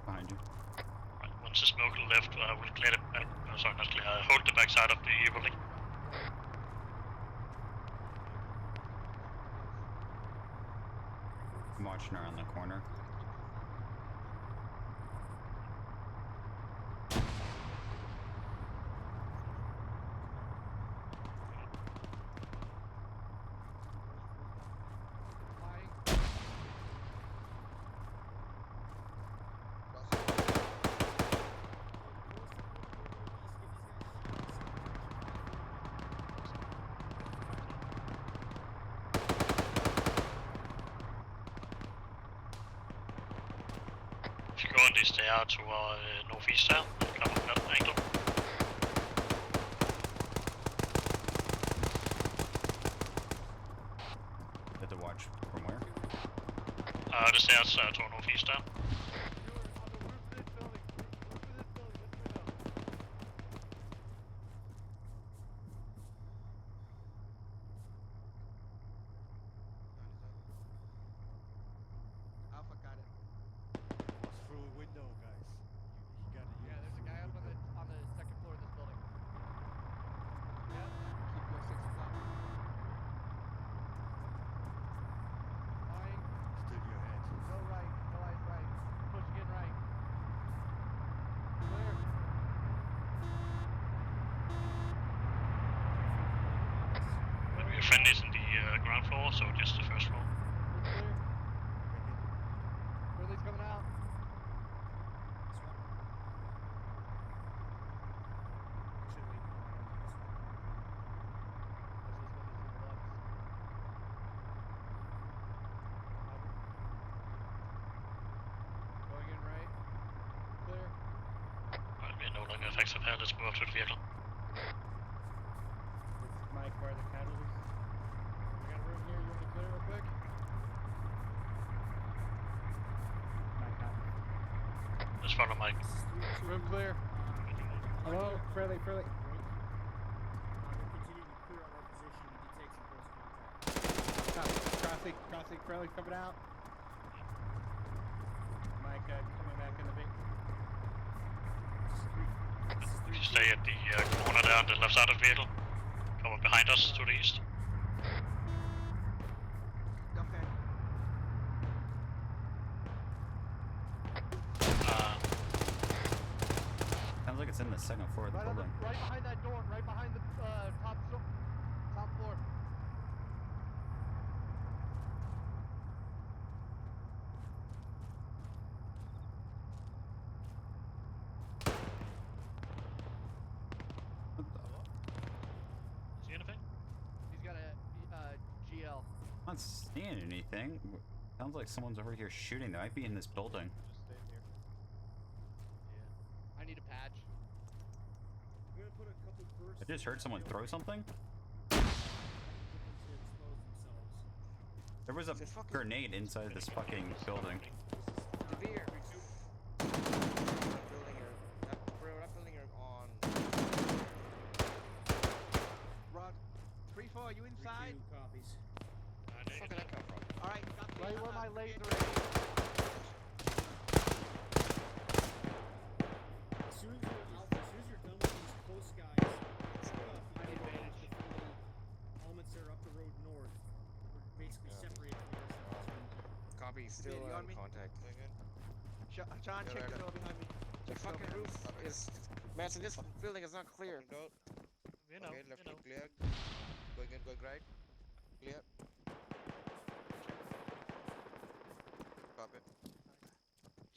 Behind you. Right, once the smoke left, we'll clear the back. Sorry, not clear. Hold the back side of the building. I'm watching around the corner. If you go on the stair to our northeast there, come up at an angle. Had to watch from where? The stairs to our northeast there. Alpha got it. What's through a window, guys? You gotta use. Yeah, there's a guy up on the second floor of this building. Yeah. Keep your 6 o'clock. Fine. Stood your head. Go right. Go right. Push again right. Clear. Maybe your friend is in the ground floor, so just the first floor. Clear. Ridley's coming out. Going in right. Clear. Right, we are no longer effective here. Let's move up to the vehicle. This is Mike, where are the casualties? We got room here. You want to clear real quick? Mike, out. Let's follow Mike. Room clear. Hello, Freddy. Traffic, Freddy coming out. Mike, coming back in the vehicle. If you stay at the corner there on the left side of the vehicle, come up behind us to the east. Okay. Sounds like it's in the second floor of the building. Right behind that door, right behind the top floor. See anything? He's got a GL. I'm not seeing anything. Sounds like someone's over here shooting. They might be in this building. Just stay here. Yeah. I need a patch. I'm gonna put a couple bursts. I just heard someone throw something. There was a grenade inside this fucking building. Devere. Rod, 3-4, you inside? Copies. Where the fuck did that come from? Alright, right where my laser is. As soon as you're done with these close guys, I need advantage. Elements that are up the road north. We're basically separated from the rest of the team. Copy, still on contact. John, check the door behind me. The fucking roof is... Manson, this building is not clear. You know, okay, left clear. Going in, going right. Clear. Copy.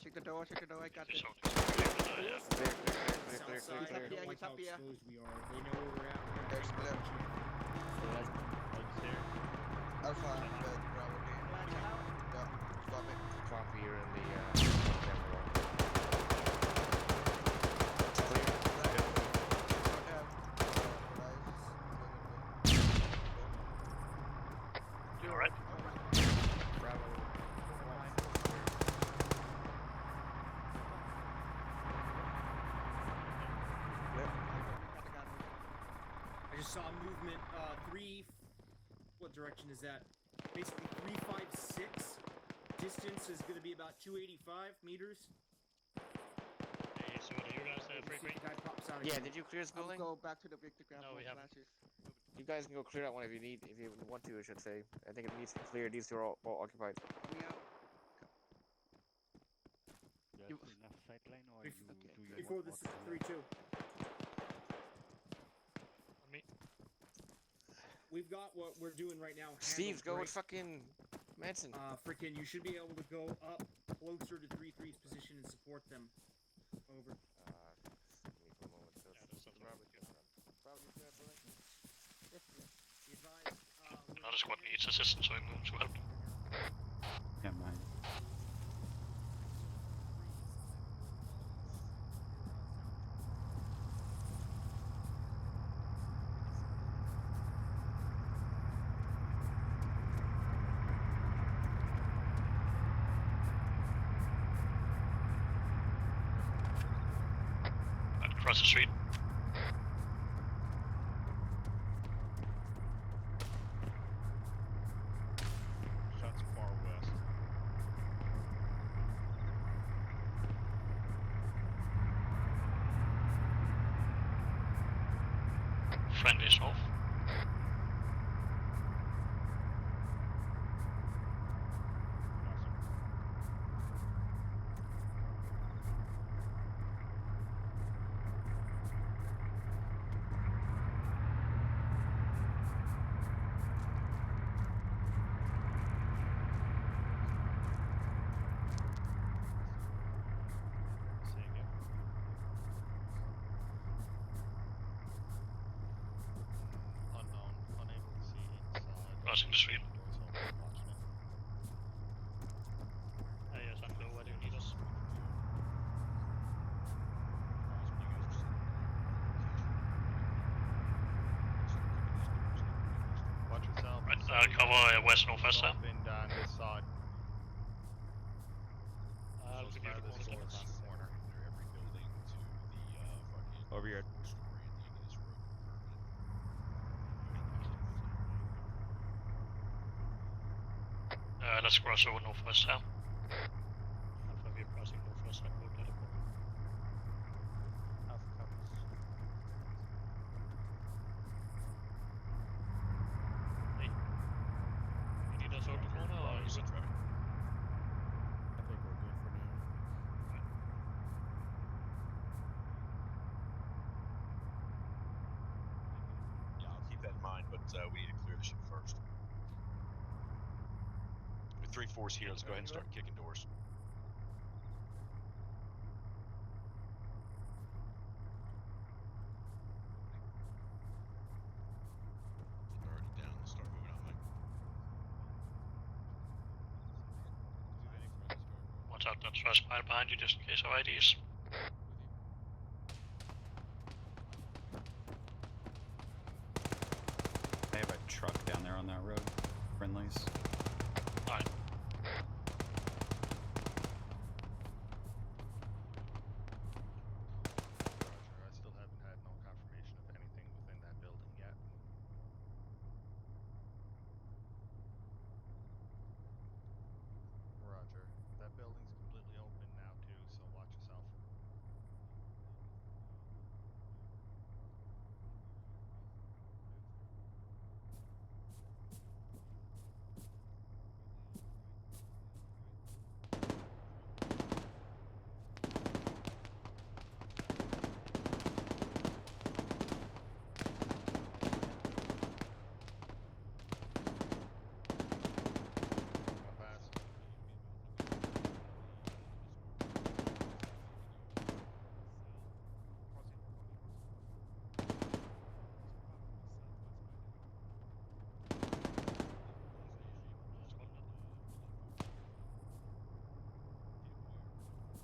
Check the door, I got this. Clear. They like how exposed we are. They know where we're at. That's clear. Alpha, Bravo team. Yeah, copy. Copy, you're in the Alright. saw movement. What direction is that? Basically 356. Distance is going to be about 285 meters. Hey, so what do you guys free green? Guy pops out Yeah, again. did you clear this building? Go back to the Victor grab No, we more haven't. flashes. You guys can go clear that one if you need, if you want to, I should say. I think it needs to be cleared. These two are all occupied. We out. You have enough sight line or you do your Before this is 3-2. Me. We've got what we're doing right now. Steve, go with handled fucking Manson. great. Freaking, you should be able to go up closer to 3-3's position and support them. Over. Another squad needs assistance, so we move to help. Yeah, mine. Across the street. Shots far west. Friendly's north. Unknown, unable to see inside. Crossing the street. Watching it. Yes, I'm low. Where do you need us? Watch yourself. Right, cover west northwest there. Been down this side. I'll give you the corner steps. Corner. Every building to the Over here. Let's cross over northwest now. Alpha, we're crossing northwest and go to the corner. Alpha comes. Hey. You need us over the corner or is it? I think we're good for now. Yeah, I'll keep that in mind, but we need to clear the ship first. With 3-4's here, let's go ahead and start kicking doors. Already down. Let's start moving out, Mike. Watch out, that's trash pile behind you just in case of IDs. They have a truck down there on that road. Friendlies. Alright. Roger, I still haven't had no confirmation of anything within that building yet. Roger. That building's completely open now too, so watch yourself.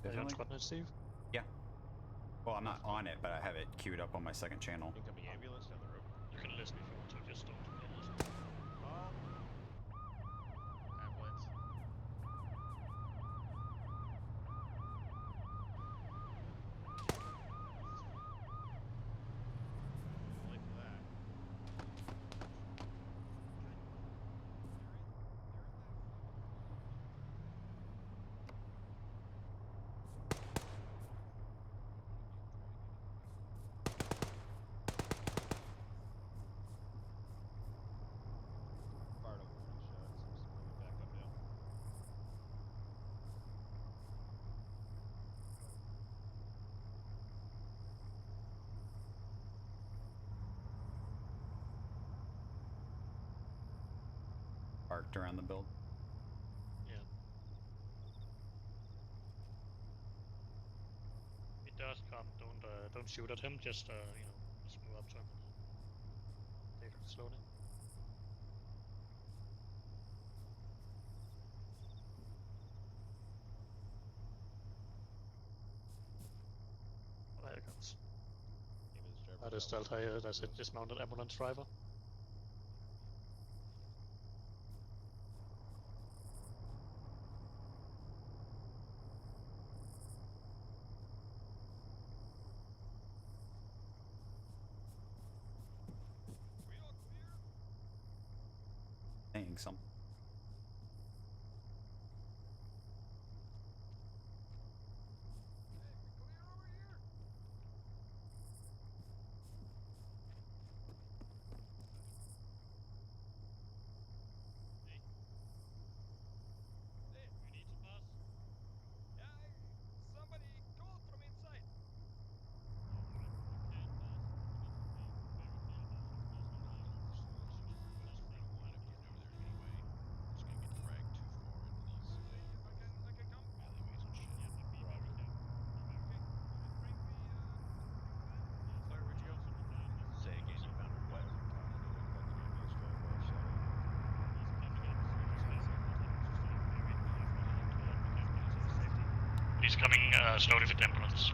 Are you on squad net, Steve? Yeah. Well, I'm not on it, but I have it queued up on my second channel. Incoming ambulance down the road. You can listen if you want to, just don't listen. Ambulance. Wait for that. parked around the build. Yeah. It does come. Don't shoot at him. Just just move up to him and take it slowly. There it comes. That is Delta here. That's a dismounted ambulance driver. Saying something. He's coming slowly with the ambulance.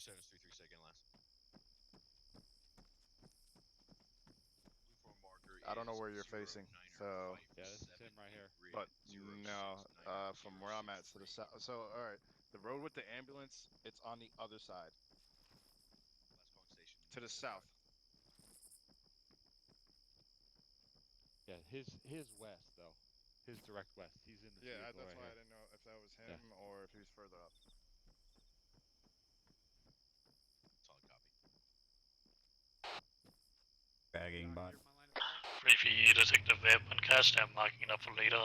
Seconds, 3-3 second last. I don't know where you're facing, so yeah, this is him right here. But no, from where I'm at to the south. So all right, the road with the ambulance, it's on the other side. To the south. Yeah, his west though, his direct west. He's in the Yeah, vehicle that's right why here. I didn't know if that was him or if he was further up. Bagging bot. 3V detective weapon cast. I'm marking it up for later.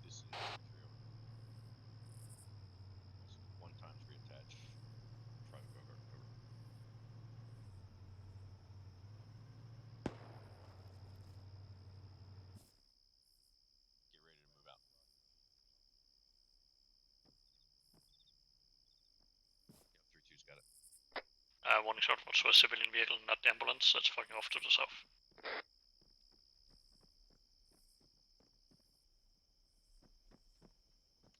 This is 3 over. 1 times reattach. Private Bogart, over. Get ready to move out. Yep, 3-2's got it. One shot to a civilian vehicle, not the ambulance. That's fucking off to the south.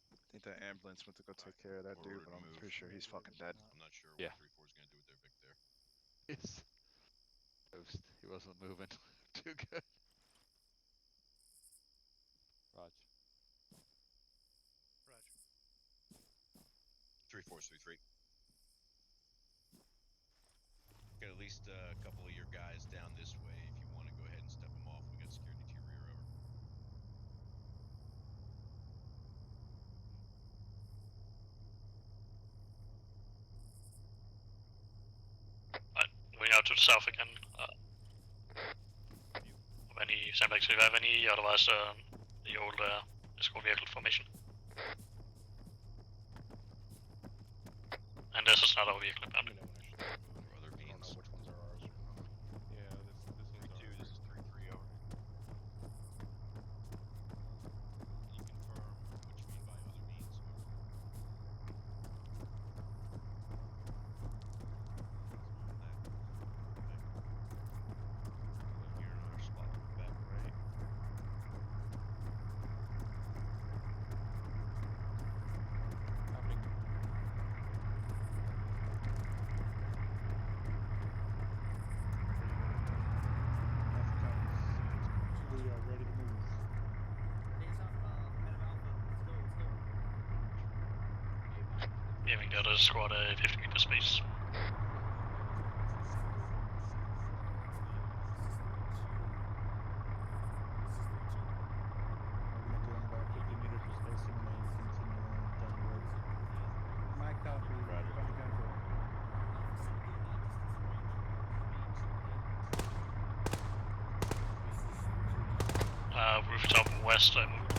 I think that ambulance went to go take care of that dude, but I'm pretty sure he's fucking dead. I'm not sure Yeah. what 3-4's gonna do with their Vic there. He's toast. He wasn't moving too good. Raj. 3-4's 3-3. Got at least a couple of your guys down this way. If you want to go ahead and step them off, we got security to your rear, over. Moving out to the south again. Of any sandbags, if you have any, otherwise the old escort vehicle formation. And this is not our vehicle apparently. Other means. Which ones are ours? Yeah, this one's 3-2, this is 3-3 over. Can you confirm what you mean by other means? Here in our spot back right. Happening. the other squad 50 meter space. My copy. Rooftop west, I moved.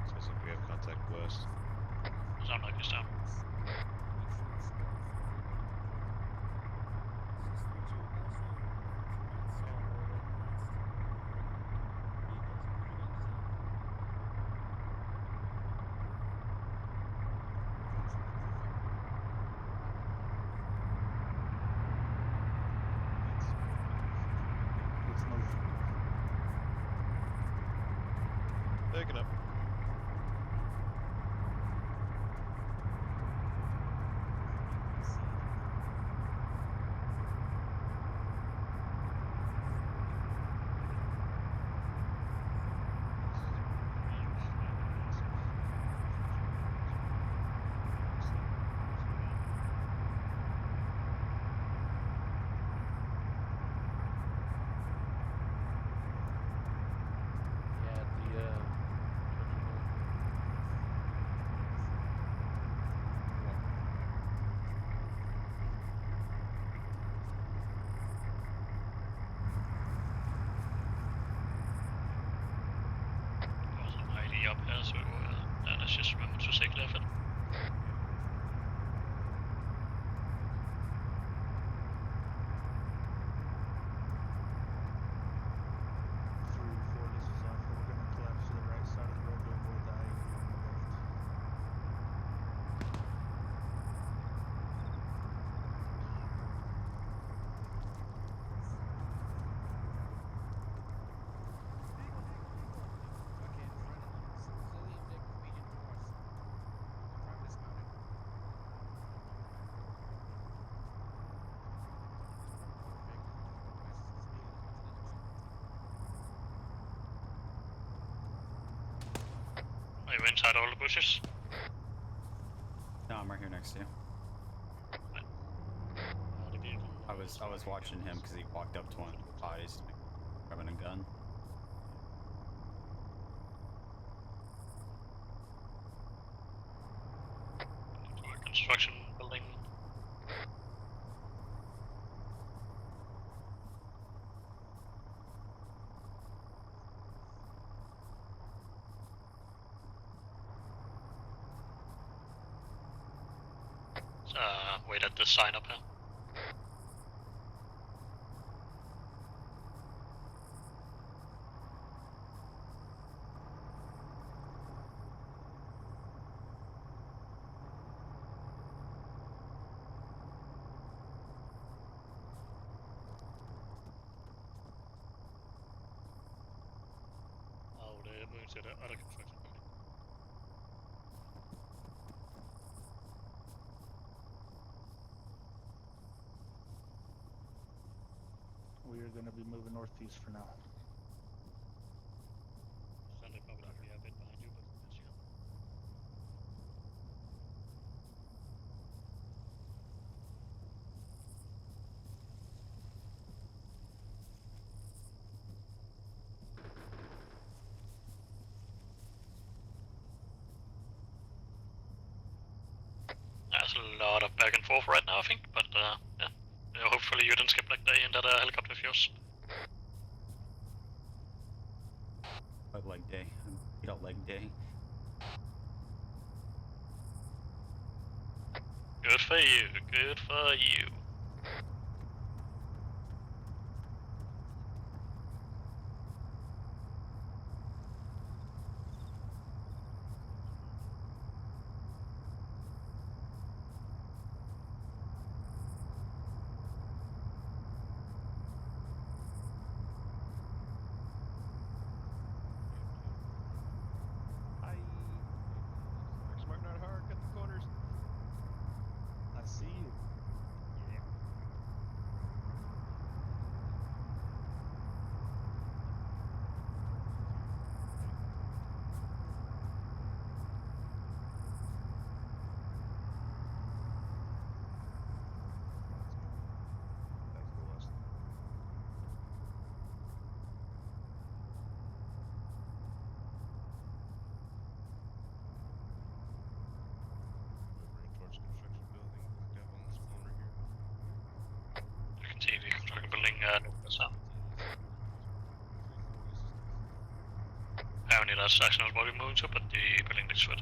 Says if we have contact west. Sound like it's down. Taking up. ID up her, så let's just remember to take left. Are you inside all the bushes? No, I'm right here next to you. I was watching him because he walked up to one of the bodies, grabbing a gun. Construction building. Wait at the sign up here. Oh, they're moving to the other construction building. We are going to be moving northeast for now. Sunday probably not be a bit behind you, but let's see. There's a lot of back and forth right now, I think, but yeah. Hopefully you didn't skip leg day in that helicopter of yours. Leg day. Beat out leg day. Good for you, good for you. Smart, not hard. Cut the corners. I see you. Yeah. that's actually not what we're moving to, but the building next to it.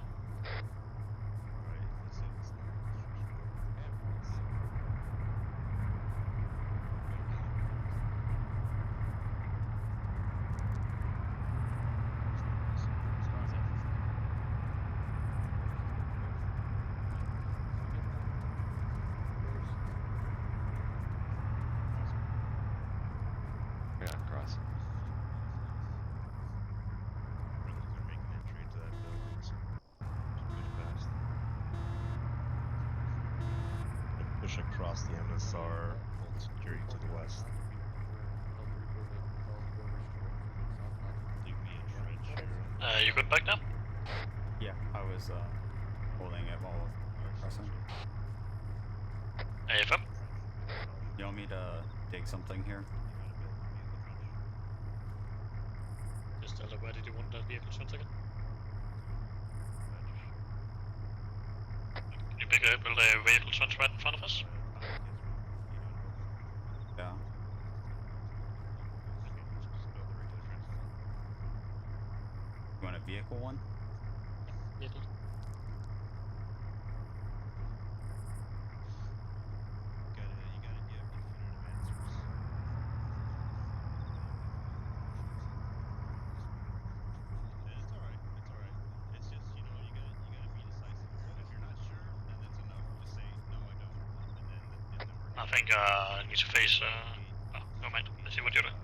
Yeah, cross. Push across the MSR, hold security to the west. Leave me in trench here. You good back now? Yeah, I was holding it while crossing. AFM? You want me to dig something here? Just tell them where did you want the vehicles 1 second? Can you build a vehicle trench right in front of us? Yeah. You want a vehicle one? Vehicle. I think I need to face. Oh, no mind. I see what you're doing.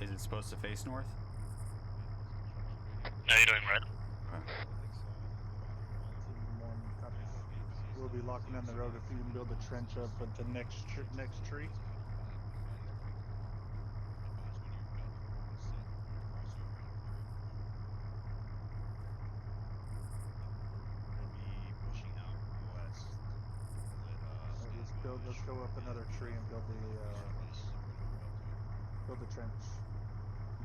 Is it supposed to face north? No, you're doing right. We'll be locking down the road if you can build a trench up at the next tree. Let's go up another tree and build the trench.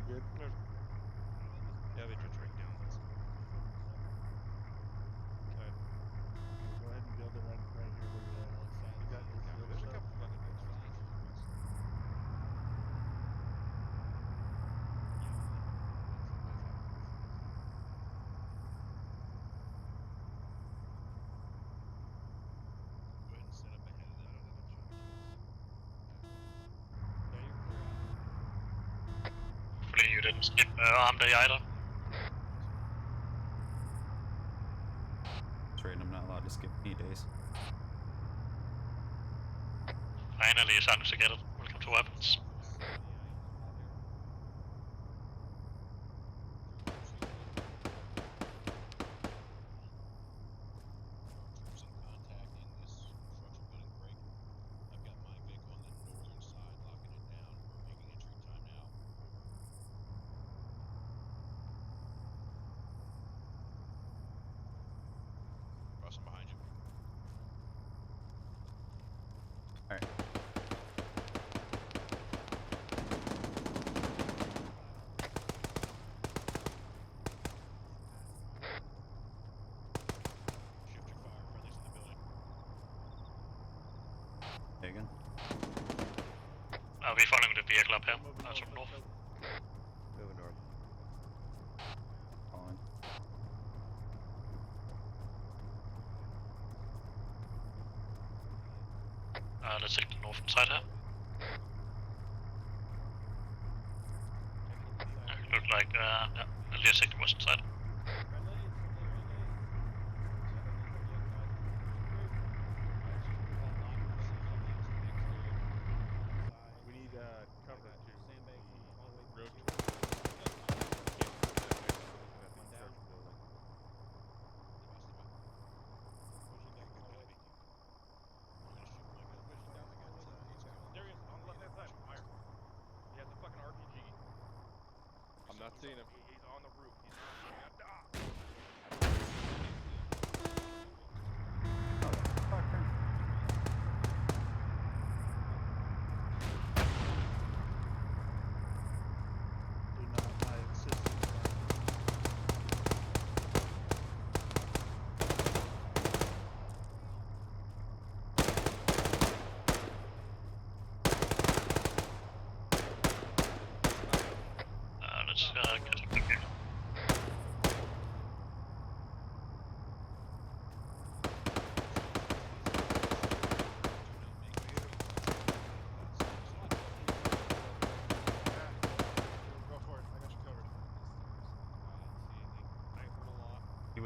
You good? Yeah, they trench right down. Okay. Go ahead and build it right here where you're at. You got your build There's a stuff? couple fucking things on it. Hopefully you didn't skip arm day either. That's right, I'm not allowed to skip E-days. Finally, you're starting to get it. Welcome to weapons. Crossing behind you. Alright. Taken. Are we following the vehicle up here? That's from north. Moving north. Following. Let's take the northern side here. Look like, yeah, let's take the western side. We need cover to the road. I'm not seeing him. He's on the roof. Do not my assistance.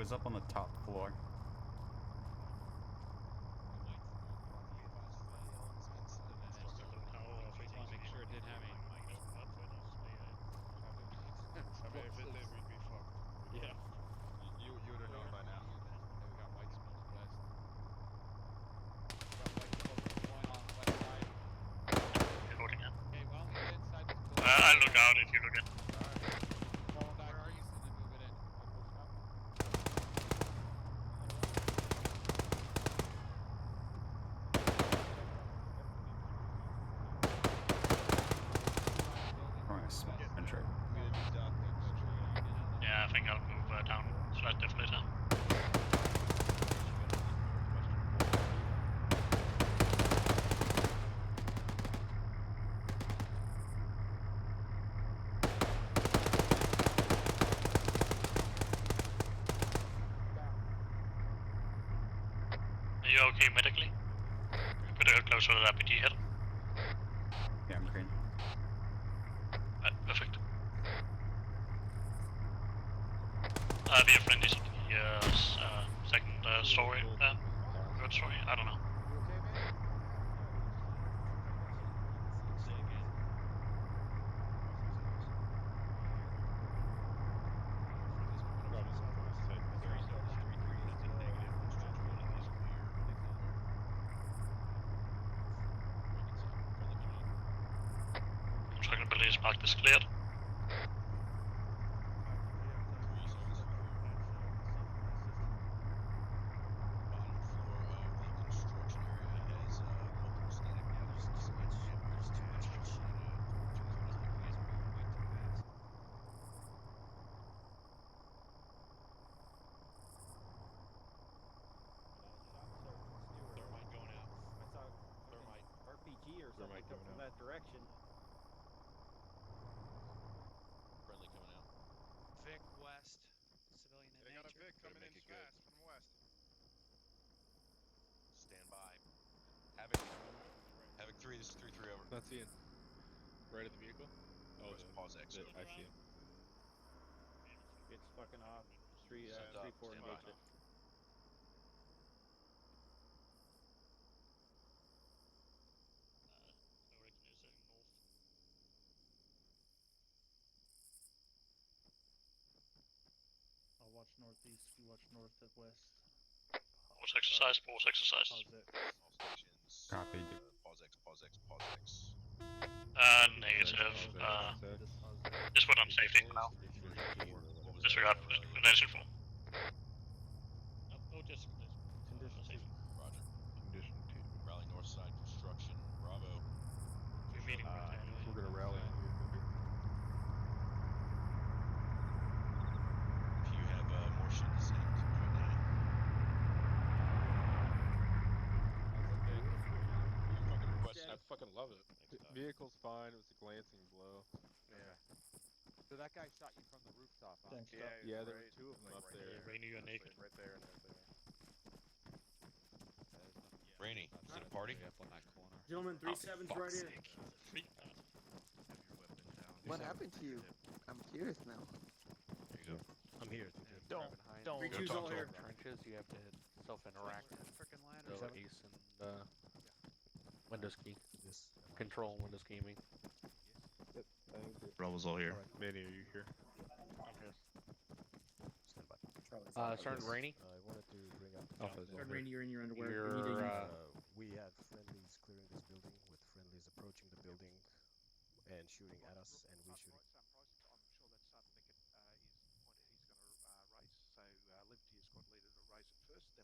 was up on the top floor. Make sure it didn't have any. I mean, if it did, we'd be fucked. Yeah. You would have known by now. We got white smoke west. Got white smoke going on west side. Loading in. Okay, well, get inside this building. I'll look out if you look in. Fall back east and then move it in. We're gonna smash entry. Yeah, I think I'll move down flat diff later. Are you okay medically? Put a closer to that RPG head. Yeah, I'm green. Perfect. Be a friendly on the second story there. Third story? I don't know. Construction is marked as cleared. RPG or something come from that direction. Friendly coming out. Vic West, civilian in They got a nature. Vic coming in fast from the west. Stand by. Havoc 3, this is 3-3 over. Not seeing. Right at the vehicle? Oh, pause X. I see him. It's fucking off. Street, Send up, 3-4 stand engaged by. it. I'll watch northeast, you watch north to west. Pause exercise, pause exercise. All stations. Copy. Pause X. Negative. Just put on safety for now. Disregard condition 4. Oh, just condition 2. Roger. Condition 2. Rally north side construction. Bravo. We're meeting We're gonna rally. If you have more shit to send right now. I fucking love it. Vehicle's fine. It was a glancing blow. Yeah. So that guy shot you from the rooftop, huh? Thanks, Yeah, there were two of them up there. Rainy, you're naked. Right there and right there. Rainy, is it a party? Up on that corner. Gentlemen, 3-7's right here. What happened to you? I'm curious now. There you go. I'm here. Don't Three go twos all to here. trenches. You have to self-interact. Frickin' So ladder. Ace and Windows key. Control Windows key. I mean. Bravo's all here. Manny, are you here? Stand by. Sergeant Rainey. I wanted to bring up. Sergeant Rainey, you're in your underwear. You're, We have friendlies clearing this building, with friendlies approaching the building and shooting at us, and we shooting. I'm sure that's something Beckett is the point that he's going to raise. So Liberty is squad leader to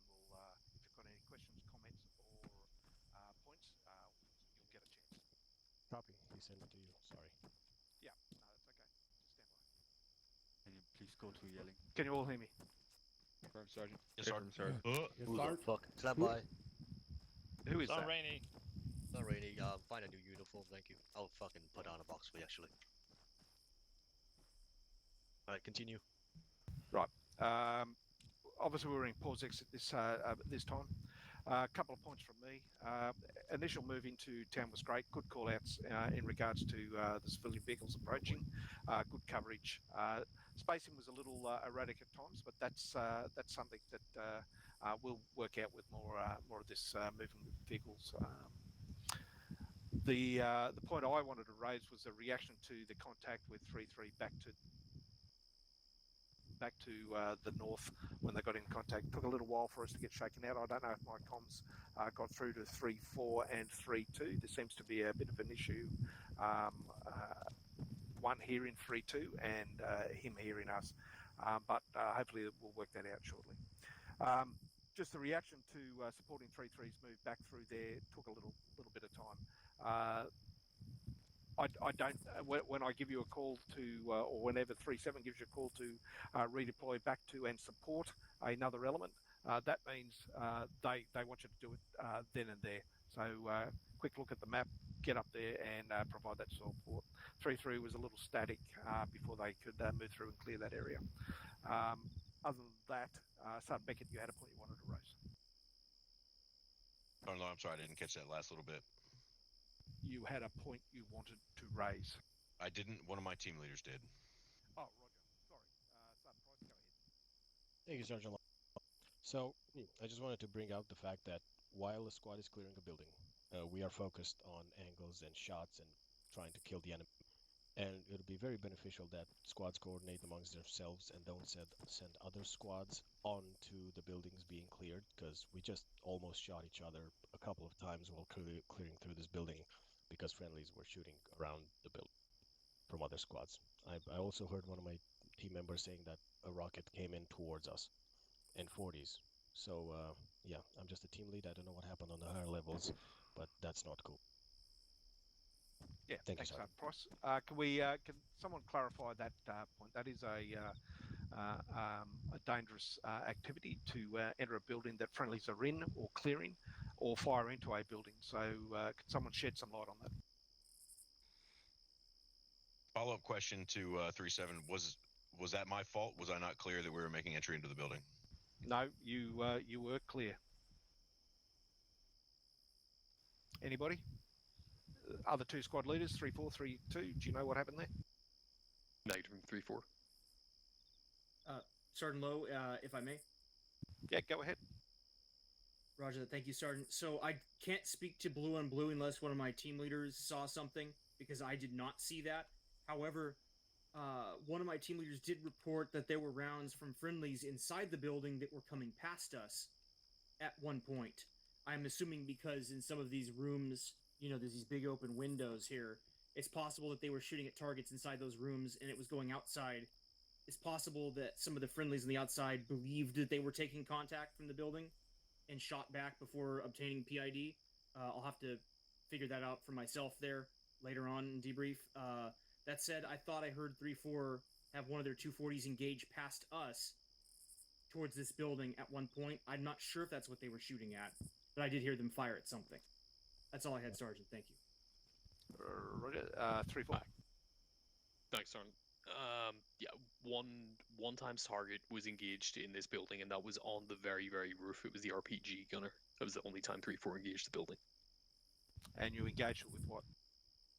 raise it first. Then we'll, if you've got any questions, comments, or points, you'll get a chance. Copy. He sent it to you. Sorry. Yeah, no, that's okay. Just stand by. Can you please go to yelling? Can you all hear me? Confirm, Sergeant. Yes, Sergeant. Who the fuck? Stand by. Who is that? Rainy. Not really. Find a new uniform, thank you. I'll fucking put on a box for you, actually. Alright, continue. Right. Obviously, we're in pause exit this time. A couple of points from me. Initial move into town was great. Good call-outs in regards to the civilian vehicles approaching. Good coverage. Spacing was a little erratic at times, but that's something that we'll work out with more of this moving vehicles. The point I wanted to raise was a reaction to the contact with 3-3 back to the north when they got in contact. It took a little while for us to get shaken out. I don't know if my comms got through to 3-4 and 3-2. There seems to be a bit of an issue. One hearing 3-2 and him hearing us, but hopefully we'll work that out shortly. Just the reaction to supporting 3-3's move back through there took a little bit of time. I don't. When I give you a call to, or whenever 3-7 gives you a call to redeploy back to and support another element, that means they want you to do it then and there. So quick look at the map, get up there and provide that support. 3-3 was a little static before they could move through and clear that area. Other than that, Sergeant Beckett, you had a point you wanted to raise. Oh no, I'm sorry, I didn't catch that last little bit. You had a point you wanted to raise. I didn't. One of my team leaders did. Oh, Roger. Sorry. Sergeant Price, go ahead. Thank you, Sergeant. So, I just wanted to bring out the fact that while the squad is clearing a building, we are focused on angles and shots and trying to kill the enemy. And it would be very beneficial that squads coordinate amongst themselves and don't send other squads onto the buildings being cleared, because we just almost shot each other a couple of times while clearing through this building because friendlies were shooting around the building from other squads. I also heard one of my team members saying that a rocket came in towards us in 40s. So, yeah, I'm just a team lead. I don't know what happened on the higher levels, but that's not cool. Yeah, thanks, Price. Can someone clarify that point? That is a dangerous activity to enter a building that friendlies are in or clearing, or fire into a building. So, can someone shed some light on that? Follow-up question to 3-7. Was that my fault? Was I not clear that we were making entry into the building? No, you were clear. Anybody? Other two squad leaders, 3-4, 3-2. Do you know what happened there? Negative 3-4. Sergeant Lowe, if I may. Yeah, go ahead. Roger that. Thank you, Sergeant. So I can't speak to blue on blue unless one of my team leaders saw something, because I did not see that. However, one of my team leaders did report that there were rounds from friendlies inside the building that were coming past us at one point. I'm assuming because in some of these rooms, you know, there's these big open windows here. It's possible that they were shooting at targets inside those rooms and it was going outside. It's possible that some of the friendlies on the outside believed that they were taking contact from the building and shot back before obtaining PID. I'll have to figure that out for myself there later on in debrief. That said, I thought I heard 3-4 have one of their 240s engage past us towards this building at one point. I'm not sure if that's what they were shooting at, but I did hear them fire at something. That's all I had, Sergeant. Thank you. 3-4. Thanks, Sergeant. Yeah, one times target was engaged in this building, and that was on the very roof. It was the RPG gunner. That was the only time 3-4 engaged the building. And you engaged it with what?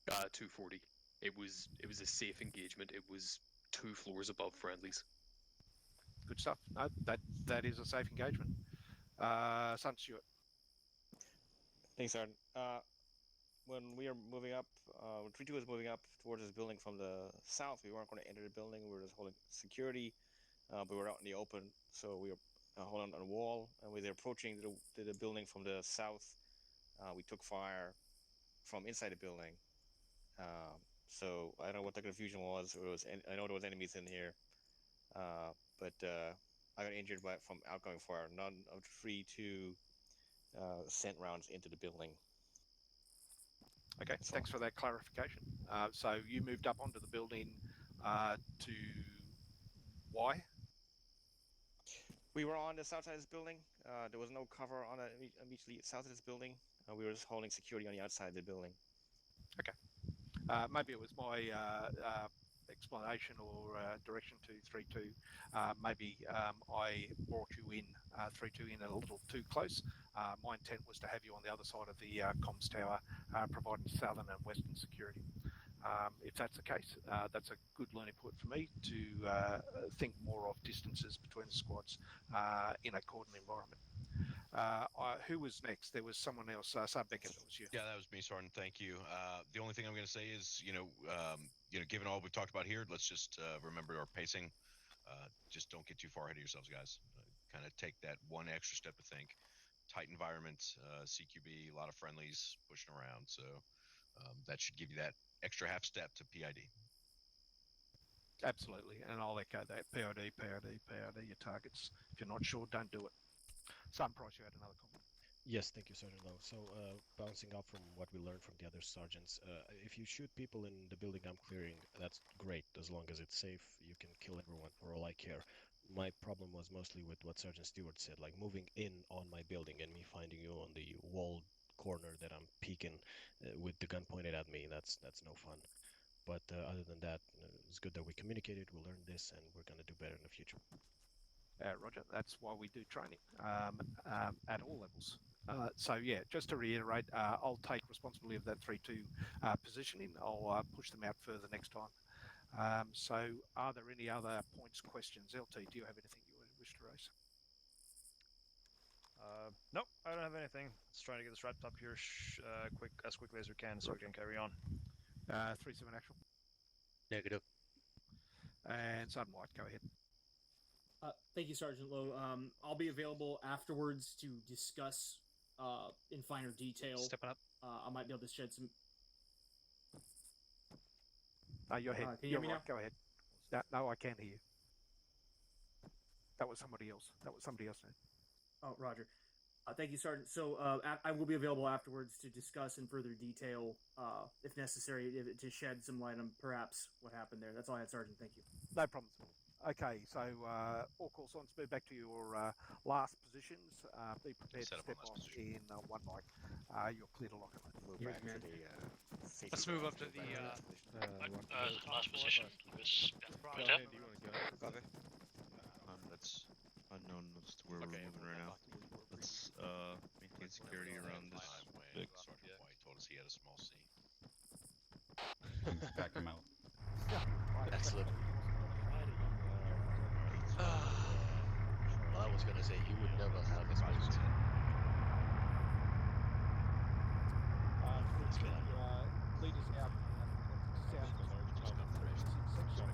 240. It was a safe engagement. It was 2 floors above friendlies. Good stuff. No, that is a safe engagement. Sun Stewart. Thanks, Sergeant. When we are moving up, when 3-2 was moving up towards this building from the south, we weren't going to enter the building. We were just holding security, but we were out in the open, so we were holding on the wall. And we were approaching the building from the south. We took fire from inside the building. So I don't know what the confusion was. I know there was enemies in here, but I got injured from outgoing fire. None of the 3-2 sent rounds into the building. Okay, thanks for that clarification. So you moved up onto the building to why? We were on the south side of this building. There was no cover on it immediately south of this building. We were just holding security on the outside of the building. Okay. Maybe it was my explanation or direction to 3-2. Maybe I brought you in 3-2 in a little too close. My intent was to have you on the other side of the comms tower, providing southern and western security. If that's the case, that's a good learning point for me to think more of distances between the squads in a cordon environment. Who was next? There was someone else. Sergeant Beckett, that was you. Yeah, that was me, Sergeant. Thank you. The only thing I'm going to say is, given all we've talked about here, let's just remember our pacing. Just don't get too far ahead of yourselves, guys. Kind of take that one extra step to think. Tight environment, CQB, a lot of friendlies pushing around. So that should give you that extra half step to PID. Absolutely, and I'll echo that. PID, your targets. If you're not sure, don't do it. Some Price, you had another comment. Yes, thank you, Sergeant Lowe. So, bouncing off from what we learned from the other sergeants, if you shoot people in the building I'm clearing, that's great. As long as it's safe, you can kill everyone for all I care. My problem was mostly with what Sergeant Stewart said, like moving in on my building and me finding you on the wall corner that I'm peeking with the gun pointed at me. That's no fun. But other than that, it's good that we communicated, we learned this, and we're going to do better in the future. Roger, that's why we do training at all levels. So yeah, just to reiterate, I'll take responsibility of that 3-2 positioning. I'll push them out further next time. So are there any other points, questions? LT, do you have anything you wish to raise? Nope, I don't have anything. Just trying to get this wrapped up here as quickly as we can so we can carry on. 3-7 actual. Negative. And Sergeant White, go ahead. Thank you, Sergeant Lowe. I'll be available afterwards to discuss in finer detail. Stepping up. I might be able to shed some. You're ahead. Can you hear me now? Go ahead. No, I can't hear you. That was somebody else. Oh, Roger. Thank you, Sergeant. So I will be available afterwards to discuss in further detail, if necessary, to shed some light on perhaps what happened there. That's all I had, Sergeant. Thank you. No problems at all. Okay, so all call signs, move back to your last positions. Be prepared to step off in one mic. You're clear to lock and load. Let's move up to the last position. That's unknown as to where we're moving right now. Let's maintain security around this. Sergeant White told us he had a small C. Back him out. Excellent. I was gonna say he would never have his space. Leaders out south of the section.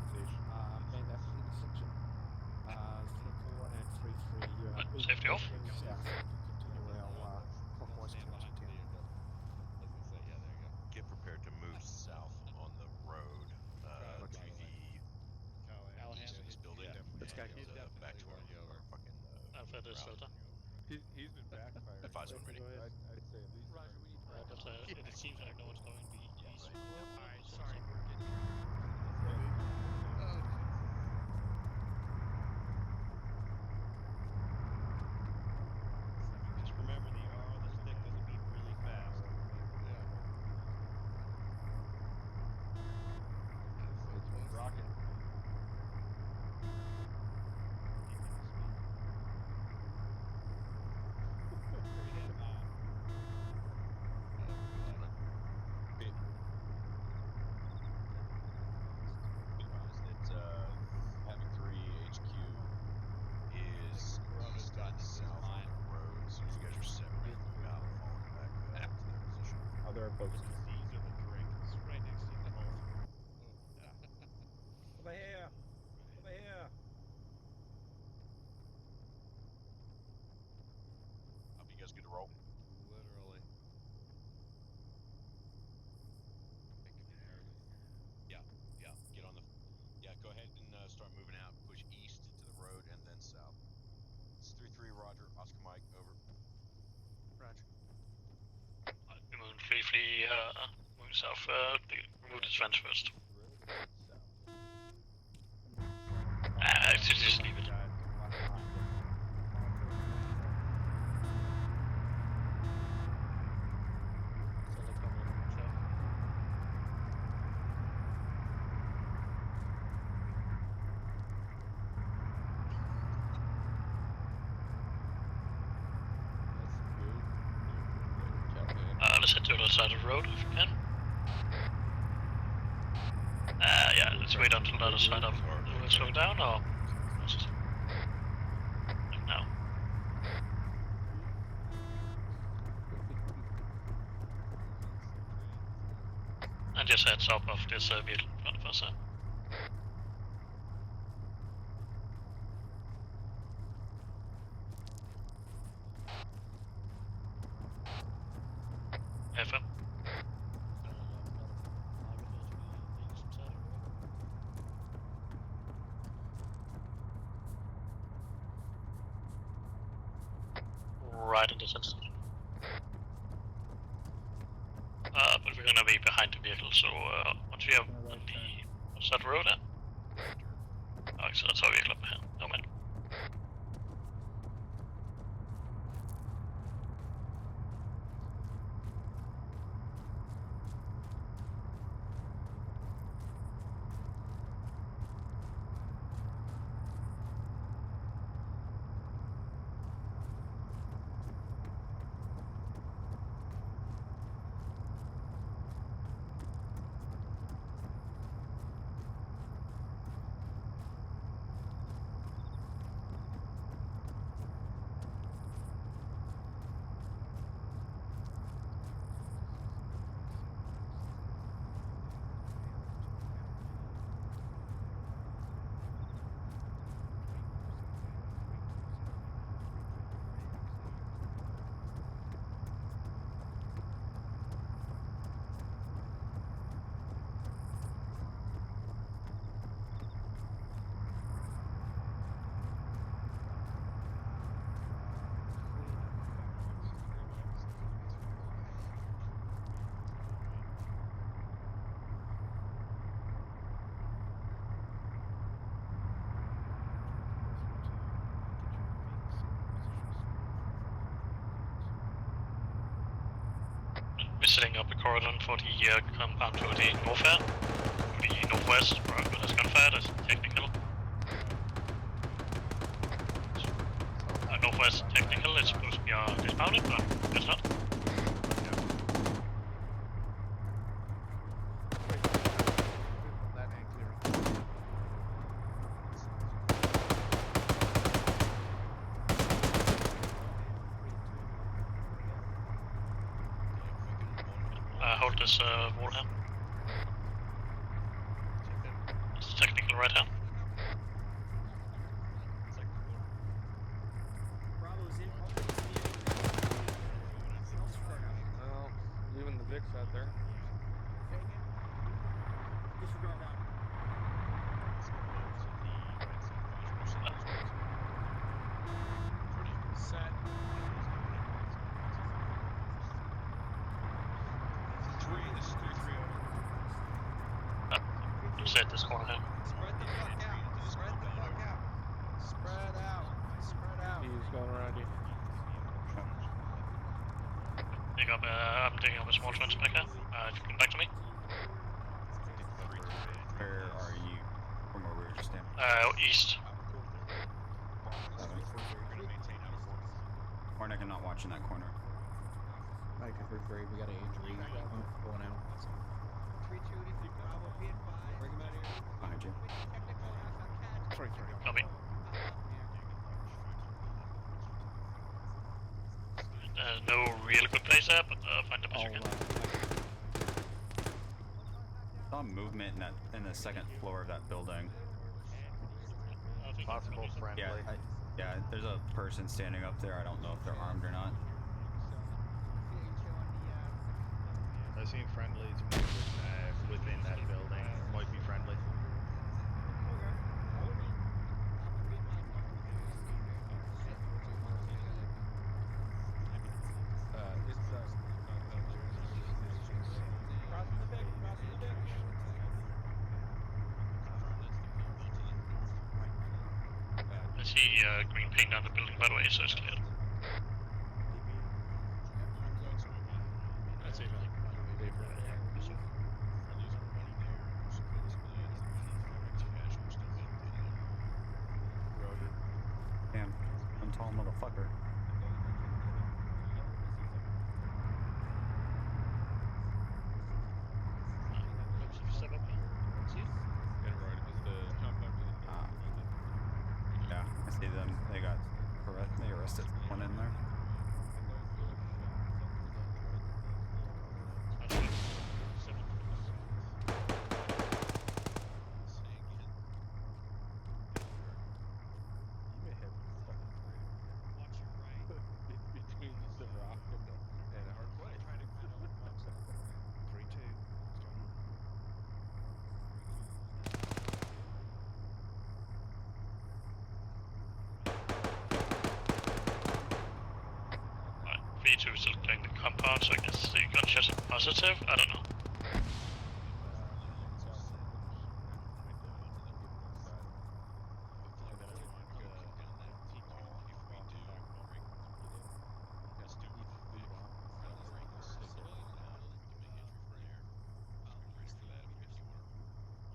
Man, that's in the section. 3-4 and 3-3. Safety off. South. Continue our clockwise towards the town. Get prepared to move south on the road to the east of this building. Let's go. Back to our fucking. Alpha Sota. He's been backfiring. Advise when ready. I'd say at least. Roger, we need but it seems like no one's going to be east. Alright, sorry. Just remember the R on the stick doesn't beat really fast. Yeah. Rocket. Having 3 HQ is east and south on the road, so you guys are separated from battle, falling back to their position. Other boats. These are the drinks right next to the hole. Over here. Over here. You guys good to roll? Literally. Yeah. Get on the. Yeah, go ahead and start moving out. Push east to the road and then south. It's 3-3. Roger. Oscar Mike. Over. Roger. Moving briefly, moving south. Remove the fence first. Just leave it. Head to the other side of the road if you can. Yeah, let's wait until the other side of we'll slow down or just like now. And just heads up of this vehicle in front of us. FM. Right in this instant. But we're gonna be behind the vehicle, so once we have on the side road, oh, so that's our vehicle up ahead. No man. We're setting up a cordon for the compound to the north end, to the northwest, where there's gunfire, there's technical. Northwest technical, it's supposed to be dismounted, but it's not. Hold this wall here. It's technical right hand. Well, even the Vic's out there. Set this corner here. Spread the fuck out. Spread the fuck out. Spread out. Spread out. He's going around you. Pick up, I'm taking up a small transpector. If you come back to me. Where are you from where we were just standing? East. Warnick, I'm not watching that corner. Mike, if we're free, we got an injury going out. Behind you. Copy. There's no real good place there, but find the best you can. Saw movement in the second floor of that building. Possible friendly. Yeah, there's a person standing up there. I don't know if they're armed or not. I've seen friendlies within that building. Might be friendly. I see green paint on the building, by the way, so it's clear. That's it. Damn, I'm tall motherfucker. sensitive? I don't know.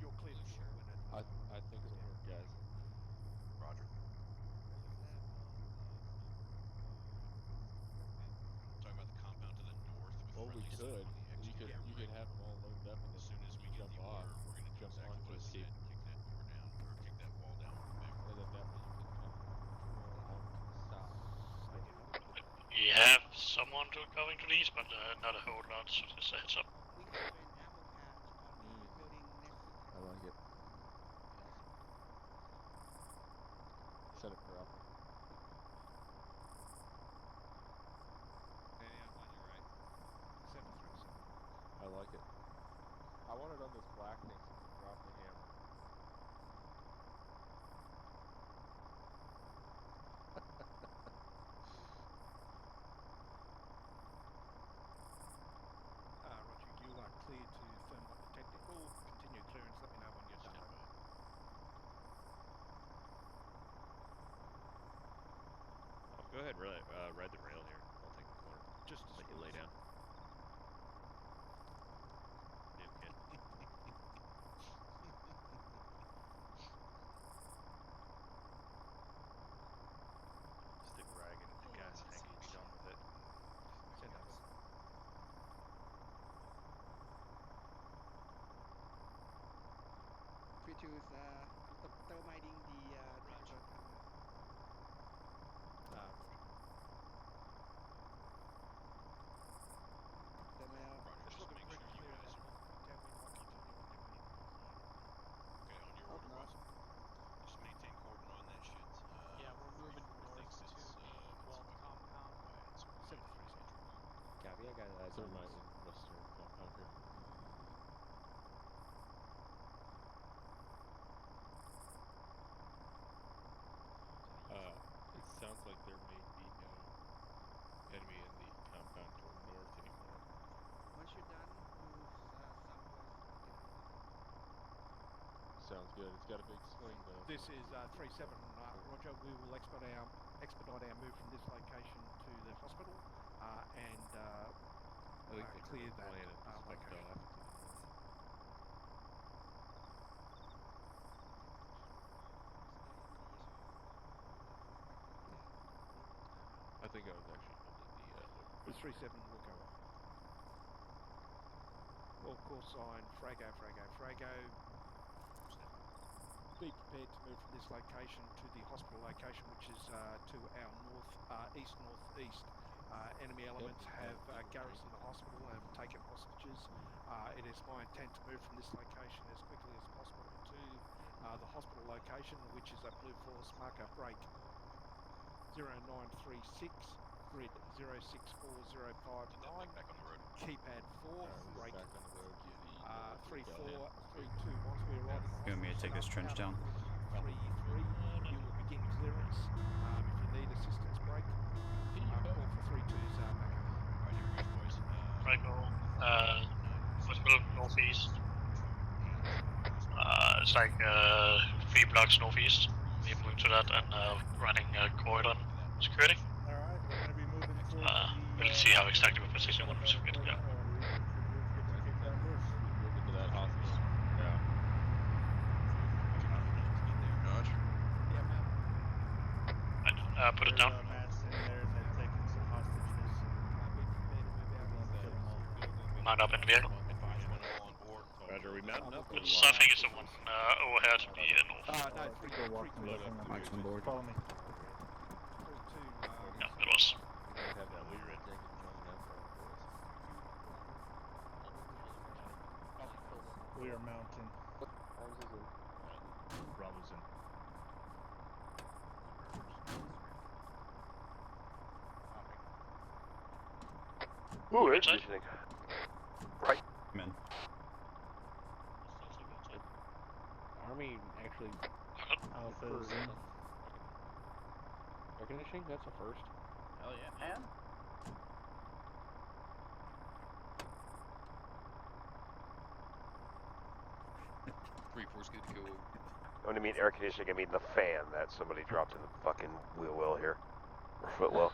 You're clear to shoot when it. I think it'll work, guys. Roger. Talking about the compound to the north. Well, we could. You could have them all loaded up and then as soon as we get jump the off, order, we're going to do jump exactly onto what I said, escape, kick that door down, or kick that wall down with the big. and then that way you can kind of patrol out to the south. We have someone going to the east, but not a whole lot, so just a heads up. I like it. Set it for Alpha. Danny, I'm on you, right? 737. I like it. I want it on this black thing so we can drop the hammer. Roger, you are clear to firm up the technical. Continue clearance. Let me know when you're done. Over. Oh, go ahead, ride the rail here. I'll take the corner. Just let you lay down. You can. Stick a rag in the gas tank and be done with it. Send over. I'm terminating the typical timeline. Roger. It's looking pretty clear at that north compound. We might continue on there, mate. Okay, on your order, boss. Just maintain cordon on that shit. Yeah, we're moving 3-4 north thinks to it's, the it's 12th fucking compound. quiet, so we're waiting for 737. entry point. Copy, I got eyes on Thermite this. in western compound here. It sounds like there may be no enemy in the compound to our north anymore. Once you're done, move southwest and get out of the compound. Sounds good. It's got a big swing though. This so is 37. Roger. We will expedite our move from this location to the hospital and I think they clear that plan and just fucked location. off to the north. I think I was actually holding the over. The 37 will go up. Well, call sign Frago. Be prepared to move from this location to the hospital location, which is to our northeast. Enemy elements have garrisoned the hospital and have taken hostages. It is my intent to move from this location as quickly as possible to the hospital location, which is at Blue Force marker break 0936, grid 064059, back on the road. keypad 4, break back on the road to the 3432. Once we arrive at the You want me to take this trench down? 33, you will begin clearance. If you need assistance, break. Call for 32's back. Right, here we go, boys. Franco, hospital northeast. It's like 3 blocks northeast. We're moving to that and running cordon security. Alright, we're going to be moving towards We'll see how exactly we're positioning once we get there. Moving to that hospital. Yeah. Roger. Yeah, put it down. Matt's in there and they're taking some hostages. Mount up in the vehicle. On board. Roger, we mounting up? So I think it's the one overhead to the north. No, 32. Mike's on board. Follow me. 32. Yeah, it was. We might have that leader thing coming up for us. We are mounting. Bravo's in. Ooh, interesting. Right. I'm in. Army actually Alpha's in. air conditioning? That's a first. Hell yeah, man. 3-4's good to go. When I mean air conditioning, I mean the fan that somebody dropped in the fucking wheel well here. Or foot well.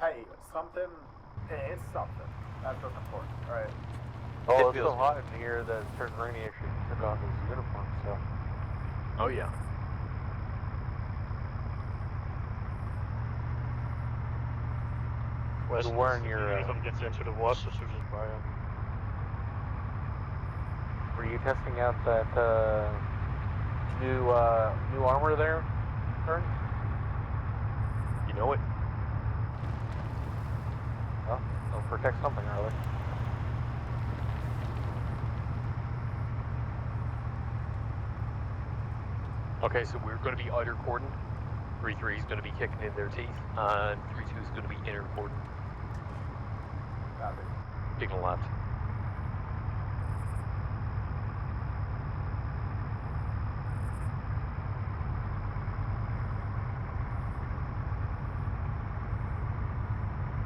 Hey, something. It's something. That's what's important, right? Oh, it's feels so hot in here that Rainey actually took off his uniform, so. Oh yeah. Been wearing your. gets into the water, so just buy Were you testing out that new armor there, Kern? You know it. Well, they'll protect something, are they? Okay, so we're going to be outer cordon. 3-3 is going to be kicking in their teeth, and 3-2 is going to be inner cordon. Taking a left.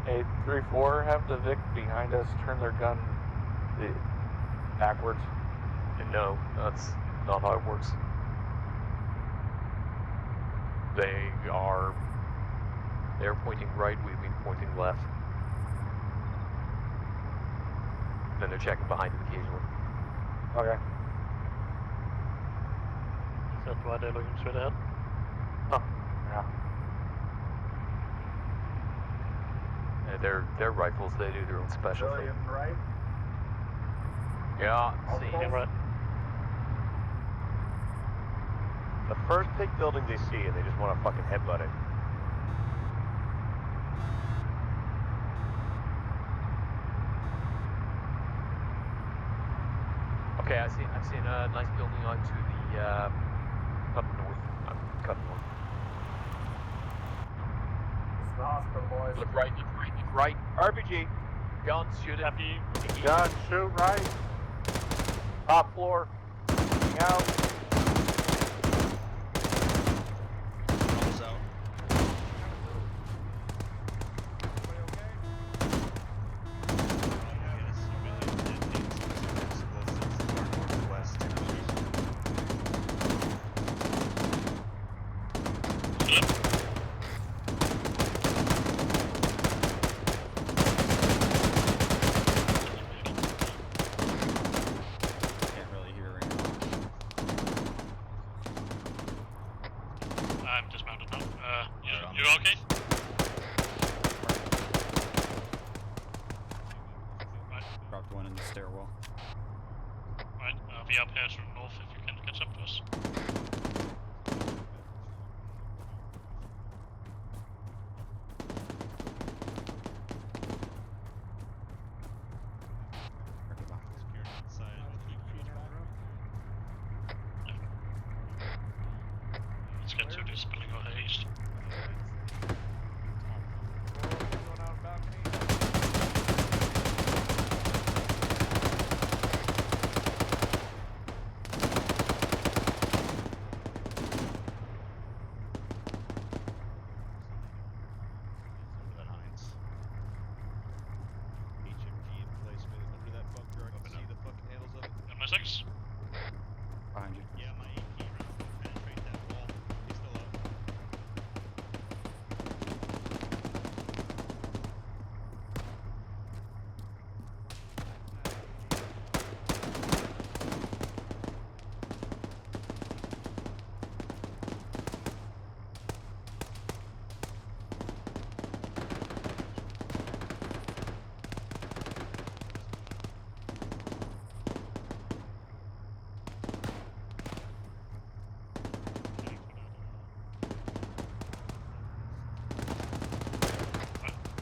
Hey, 3-4, have the Vic behind us turn their gun backwards. And no, that's not how it works. They're pointing right, we've been pointing left. Then they're checking behind it occasionally. Okay. Is that why they're looking straight ahead? Oh, yeah. They're rifles, they do their own special thing. Right? Yeah, see him right. The first big building they see and they just want to fucking headbutt it. Okay, I've seen a nice building out to the up north. Cut north. It's the hospital, boys. Look right, look right. RPG. Guns, shoot it. Gun, shoot right. Top floor. Looking out. Almost out. Can't really hear right now. I'm dismounted now. You okay? Right, Dropped one in the stairwell. right. We up here to the north if you can catch up to us. Let's get to this building or haste. That Heinz. HMG emplacement under that bunker. I can see the fucking handles of it. Got my 6? Behind you. Yeah, my AK round will penetrate that wall. He's still up.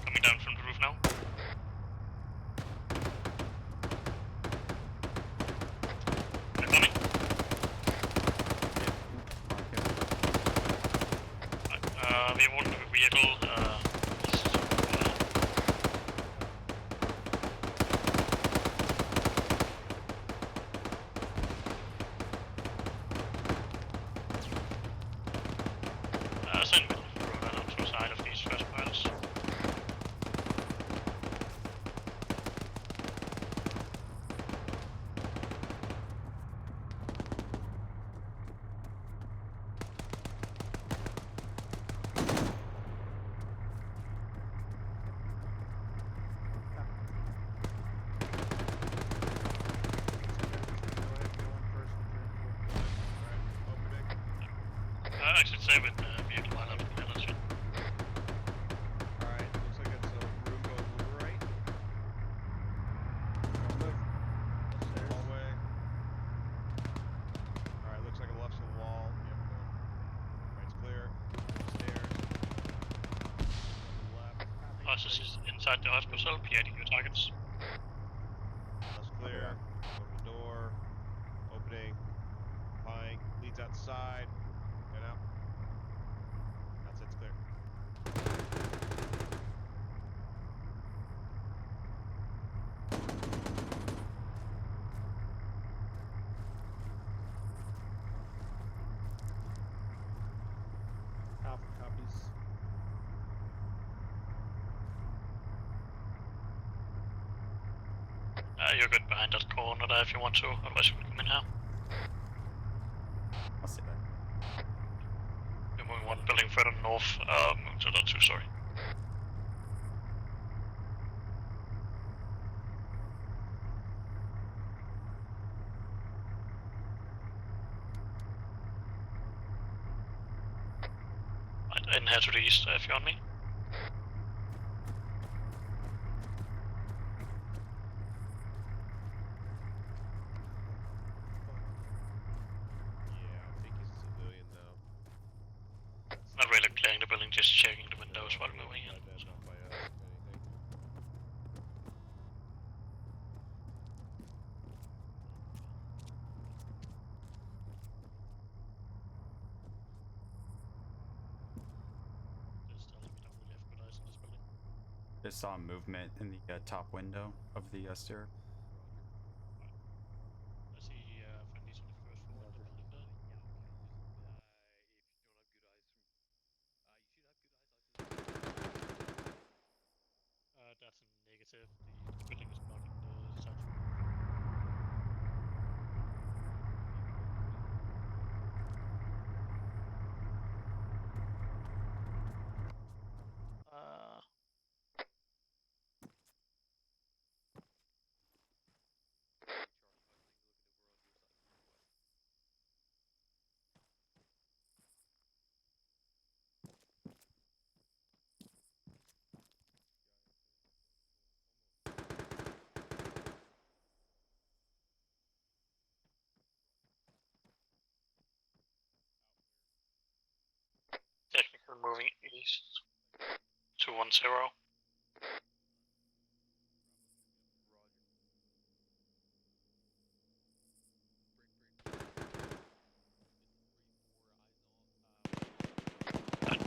Coming down from the roof now. They're coming. We have one vehicle. Send me road on the side of these first pilots. stay with the vehicle while I'm looking at us. Alright, looks like it's a room goes right. Hallway. Alright, looks like a left's a wall. Yep, going. Right's clear. Stairs. Left. Process is inside the hospital, P80 your targets. Left's clear. Open the door. Opening. Pine. Leads outside. Get out. That's it's clear. Alpha copies. You're good behind that corner there if you want to, otherwise you can come in here. I'll see that. You're moving one building further north, to that too, sorry. Right, and head to the east if you're on me. Yeah, I think he's a civilian though. Not really clearing the building, just checking the windows while moving in. Not by us, if anything. Just telling me don't really have good eyes in this building. Just saw movement in the top window of the stair. I see friendlies on the first floor of the building there. That's a negative. The building is blocking the south. Technical moving east. 210.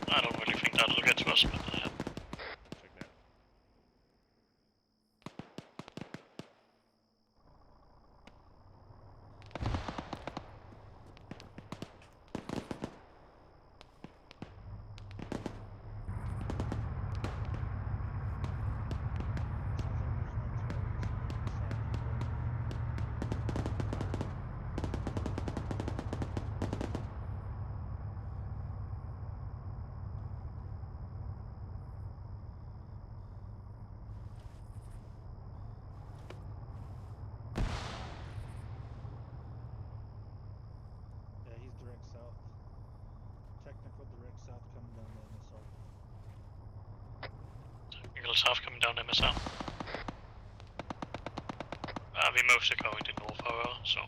I don't really think that'll get to us, but yeah. Check that. Yeah, he's direct south. Technical direct south coming down the MSR. Technical south coming down MSL. We mostly going to north, however, so.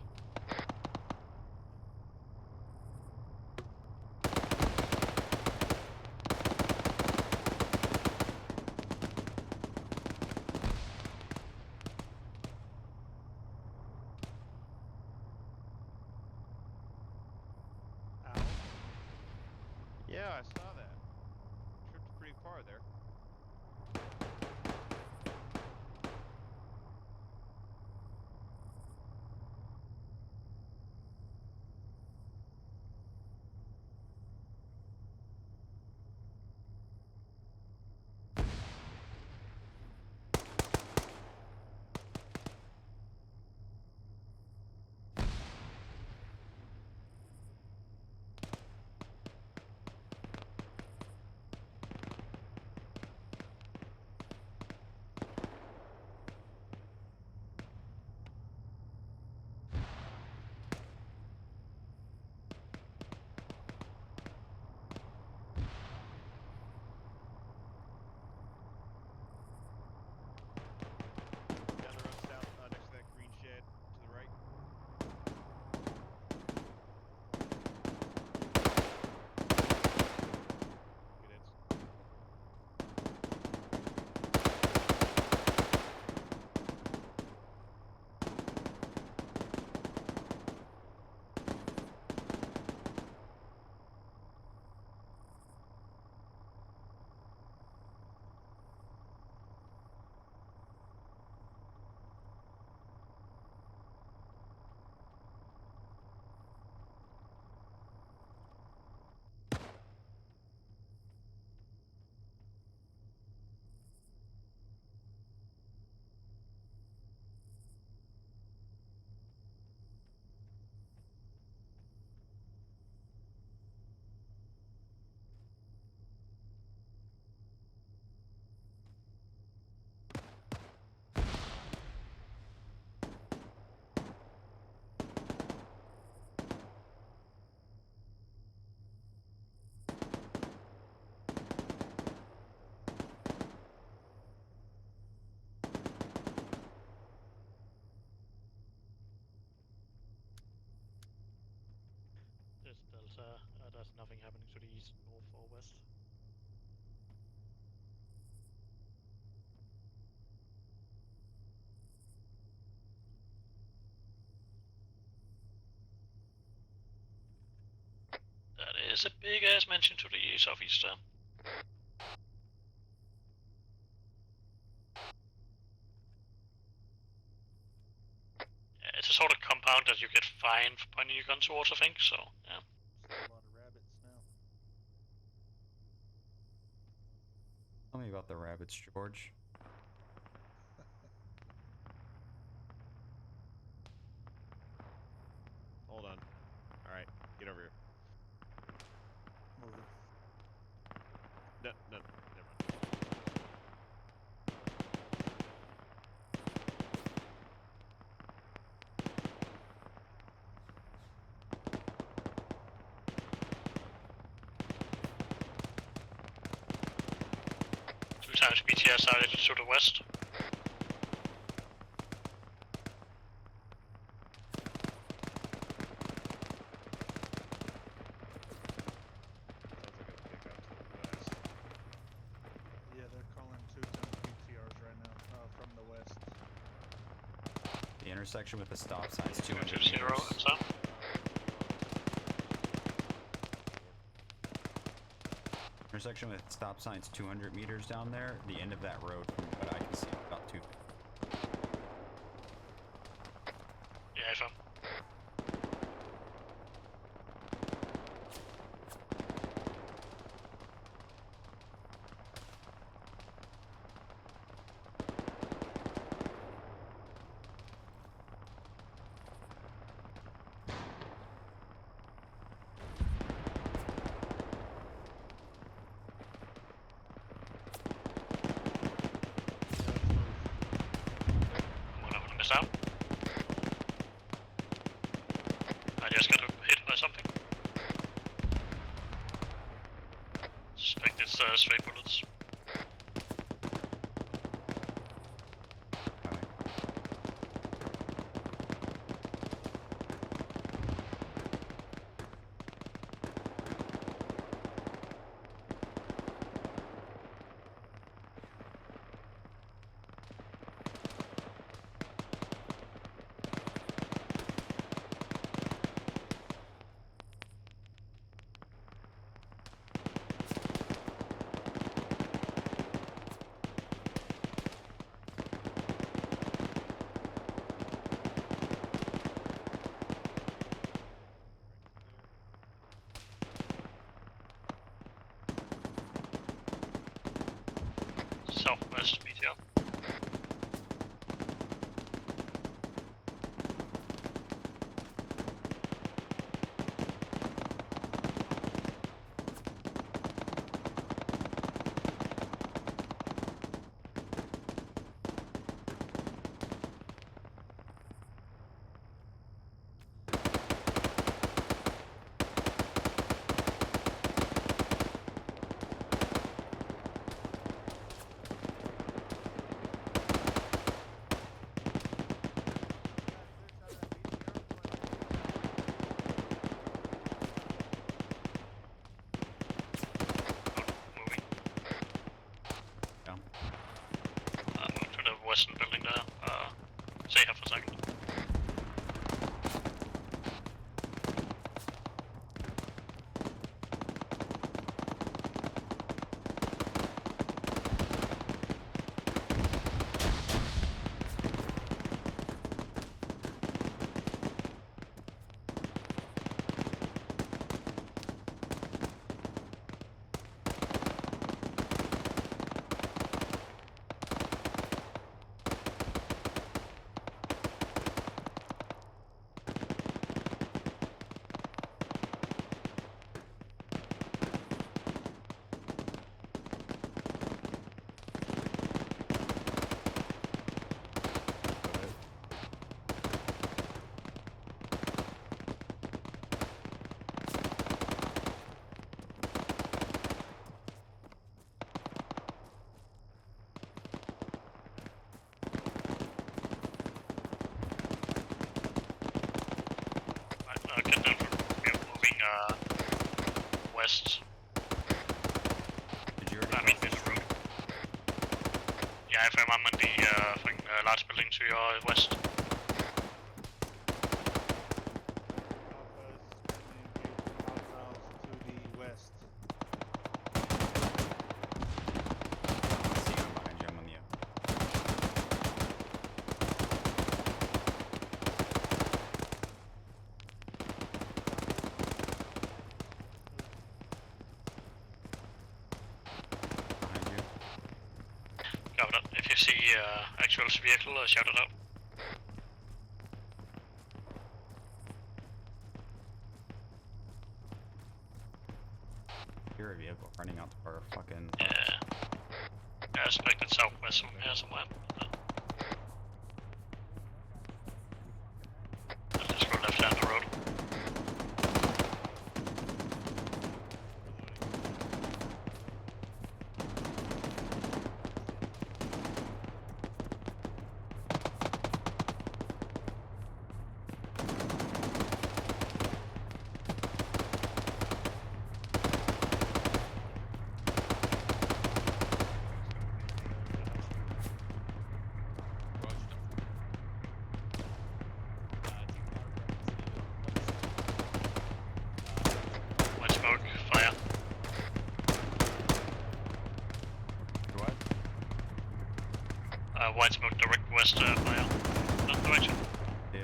Ow. Yeah, I saw that. Tripped pretty far there. This Delta, there's nothing happening to the east, north, or west. That is a big ass mansion to the southeast there. Yeah, it's a sort of compound that you get fined for pointing your gun towards, I think, so, yeah. A lot of rabbits now. Tell me about the rabbits, George. Hold on. Alright, get over here. Moving. No, never mind. 2 times BTS started to the west. Yeah, they're calling 2 times BTRs right now from the west. The intersection with the stop sign is 200 220, meters. and so. Intersection with stop signs 200 meters down there. The end of that road, from what I can see, about 2. Yeah, I found. Out. I just got hit by something. Suspect it's straight bullets. west. Did you already I mean, in the room. Yeah, FM, I'm in the large building to your west. To the west. I see him behind you. I'm on the behind you. Covered up. If you see actual vehicle, shout it out. Hear a vehicle running out to our fucking. Yeah. I expected southwest from here somewhere. I'll just go left down the road. White smoke, fire. What? White smoke, direct west, fire. That direction. Yeah.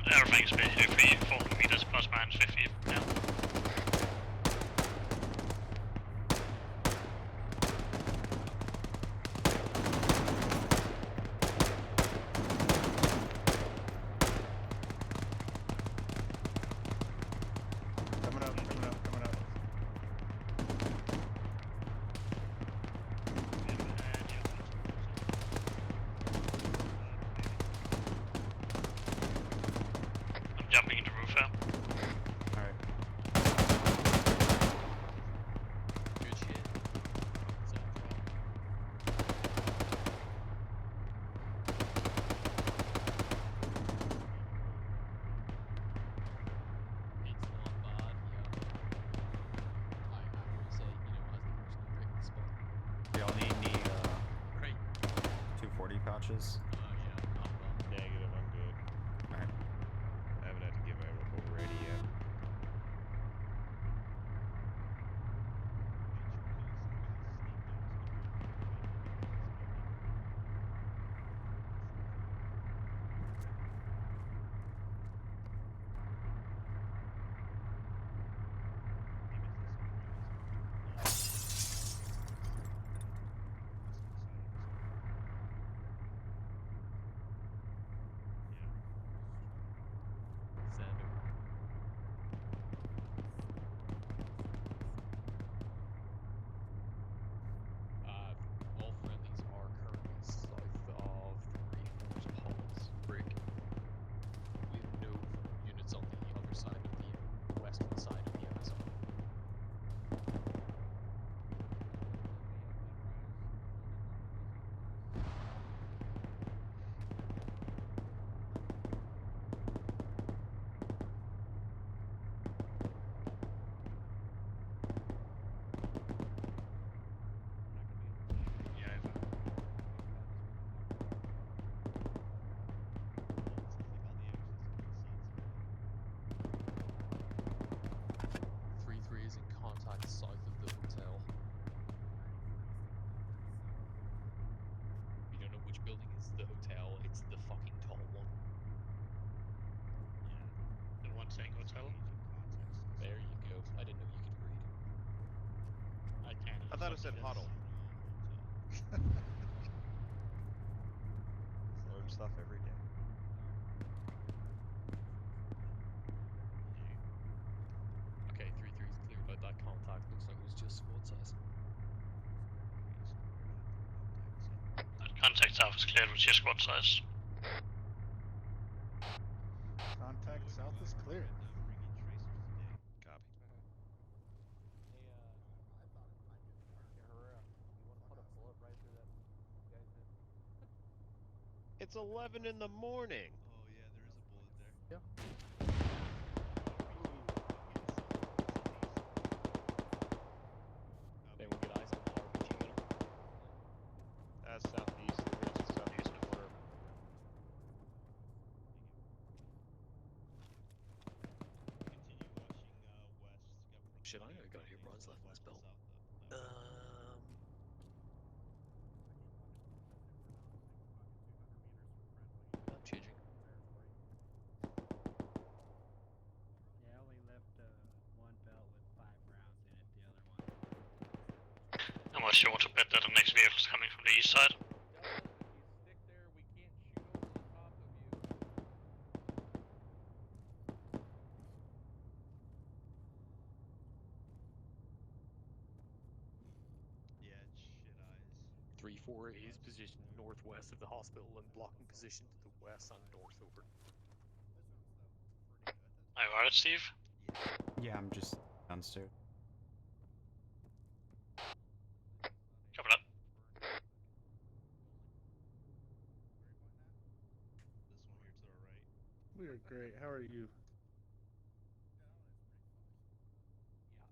Everything's basically 40 meters plus minus 50 now. Coming up, coming up, coming up. I'm jumping into roof now. Alright. Good shit. Do y'all need any 240 pouches? Negative, I'm good. Alright. I haven't had to get my report ready yet. All friendlies are currently south of the reinforced hulls brick. We have no units on the other side of the western side of the Amazon. Is in contact south of the hotel. We don't know which building is the hotel, it's the fucking tall one. The one saying hotel? There you go. I didn't know you could read. I can. I thought it said huddle. Learn stuff every day. Okay, 3-3 is cleared out that contact. Looks like it was just squad size. That contact south is cleared with your squad size. Contact south is cleared. 11 in the morning. Oh yeah, there is a bullet there. Yeah. Anyone get eyes on the RPG gunner? That's southeast. The ridge is southeast corner. Shit, I gotta go here. Bronze left West Belt. I'm changing. Yeah, I only left one belt with 5 rounds in it. The other one. Unless you want to bet that the next vehicle is coming from the east side. Yeah, it's shit eyes. 3-4 is positioned northwest of the hospital and blocking position to the west on north over. Are you alright, Steve? Yeah, I'm just downstairs. Copy that. This one here to our right. We are great. How are you?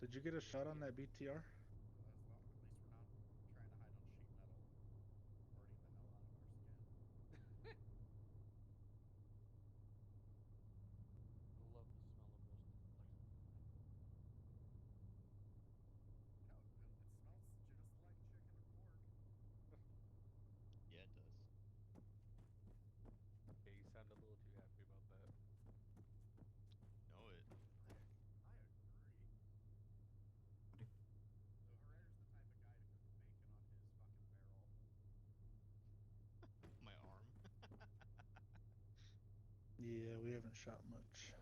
Did you get a shot on that BTR? Yeah, it does. Yeah, you sound a little too happy about that. No, it. My arm. Yeah, we haven't shot much.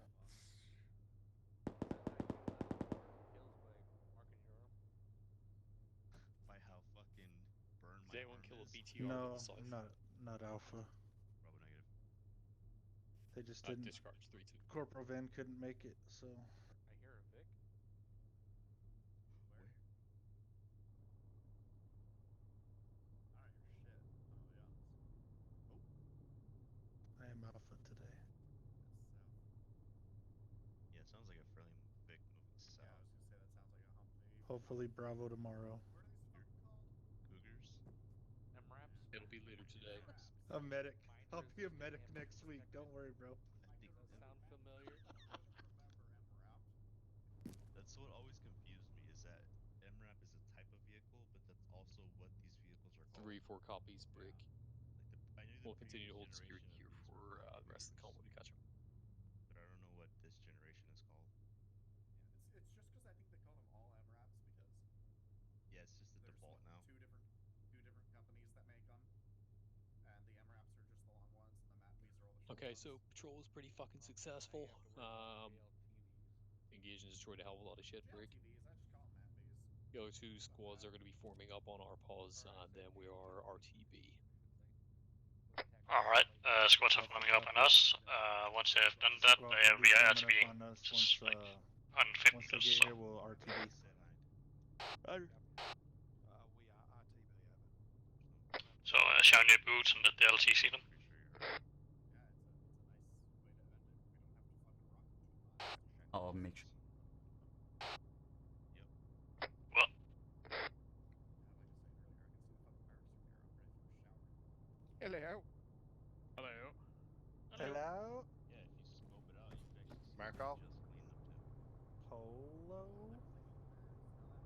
By how fucking burned Did my anyone arm kill a is. BTR No, to the south? not Alpha. Bravo negative. They just didn't. Discharge 3-2. Corporal Van couldn't make it, so. I hear a Vic. Where? I am Alpha today. Yeah, it sounds like a fairly big moving south. Yeah, I was gonna say that sounds like a Humvee. Hopefully Bravo tomorrow. Cougars? MRAPs? It'll be later today. A medic. I'll be a medic next week. Don't worry, bro. I think Does that sound familiar? that's what always confused me is that MRAP is a type of vehicle, but that's also what these vehicles are called. 3-4 copies, break. I knew the We'll continue to hold previous security here generation of these for were the rest of the call when we catch him. but I don't know what this generation is called. Yeah, it's just because I think they call them all MRAPs because Yeah, it's just the there's default now. two different companies that make them, and the MRAPs are just the long ones, and the MATVs are all the short Okay, ones. so patrol was pretty fucking successful. Engaged and destroyed a hell of a lot of shit, break. JLTVs, I just call them MATVs. The other two squads are going to be forming up on our pause, then we are RTB. Alright, squads are forming up on us. Once they have done that, we are RTBing. Once Like they 150 meters. get So. here, we'll RTB. We are RTB over. So shine your boots and let the LT see them. I'll make sure. Well. Hello. Hello. Hello. Yeah, if you scope it out, you can actually see Marco? just clean them too. Polo.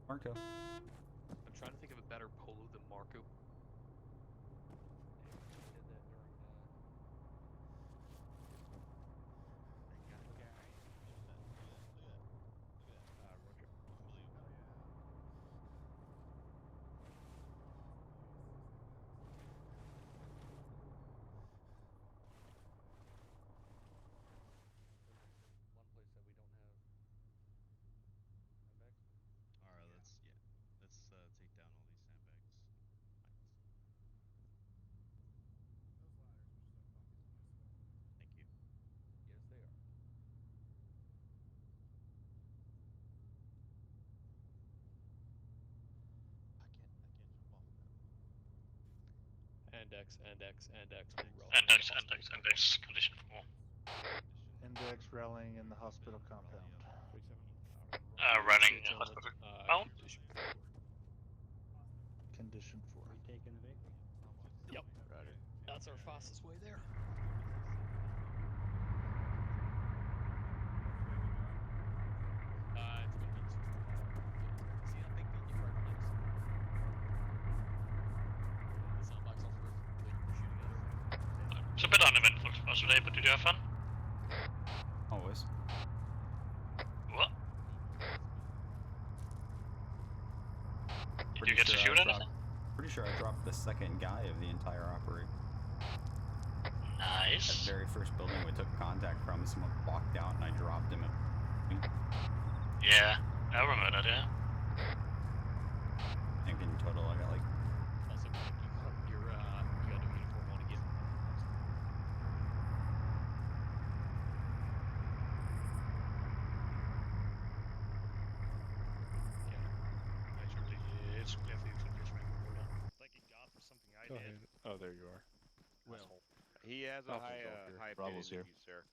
Marco. I'm trying to think of a better polo than Marco. One place that we don't have sandbags. Alright, let's take down all these sandbags. And X, and X, and X. Will roll Index, in the index, hospital. index, condition 4. Index rallying in the hospital compound. Running It's on hospital it. compound. Condition 4. Condition 4. We taking the vehicle? Yep. That's our fastest way there. It's gonna be too see that big beacon right behind us? The soundbox off the roof that you were shooting at. It's a bit uneventful for us today, but did you have fun? Always. What? Did you get to shoot anything? Pretty sure I dropped the second guy of the entire operation. Nice. That very first building we took contact from, someone walked out and I dropped him. Yeah, I remember that, yeah. I think in total I got like... Also, you got a uniform on again. Thanking God for something I Go did. ahead. Oh, there you are. Well, he has a Alpha's high, off here. high Bravo's opinion here. of you, sir.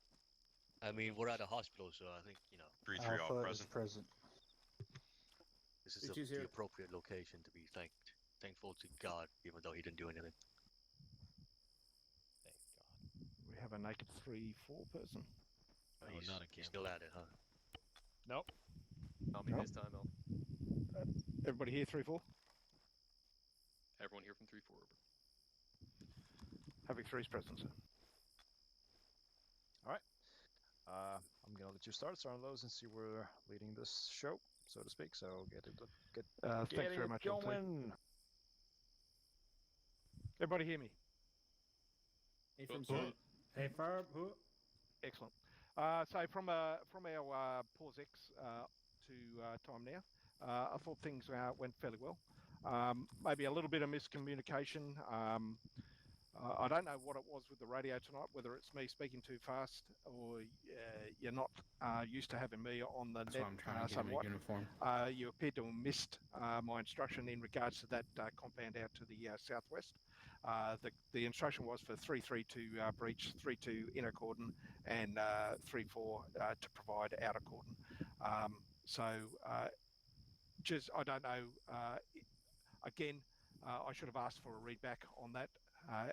I mean, we're at a hospital, so I think, you know, 3-3 all Alpha is present. present. this is It is the here. appropriate location to be thankful to God, even though he didn't do anything. Thank God. We have a naked 3-4 person. Oh, he's still at it, huh? Nope. Not me Nope. this time, though. Everybody here, 3-4? Everyone here from 3-4. Having 3's present, sir. All right. I'm gonna let you start on those and see where we're leading this show, so to speak. So Thanks getting very it much, LT. going. Everybody hear me? Hey, from Who? Hey, Farb, who? Excellent. So from our pause X to time now, I thought things went fairly well. Maybe a little bit of miscommunication. I don't know what it was with the radio tonight, whether it's me speaking too fast or you're not used to having me on the That's net why I'm trying to get him somewhat. a uniform. You appear to have missed my instruction in regards to that compound out to the southwest. The instruction was for 3-3 to breach, 3-2 inner cordon, and 3-4 to provide outer cordon. Just I don't know. Again, I should have asked for a readback on that.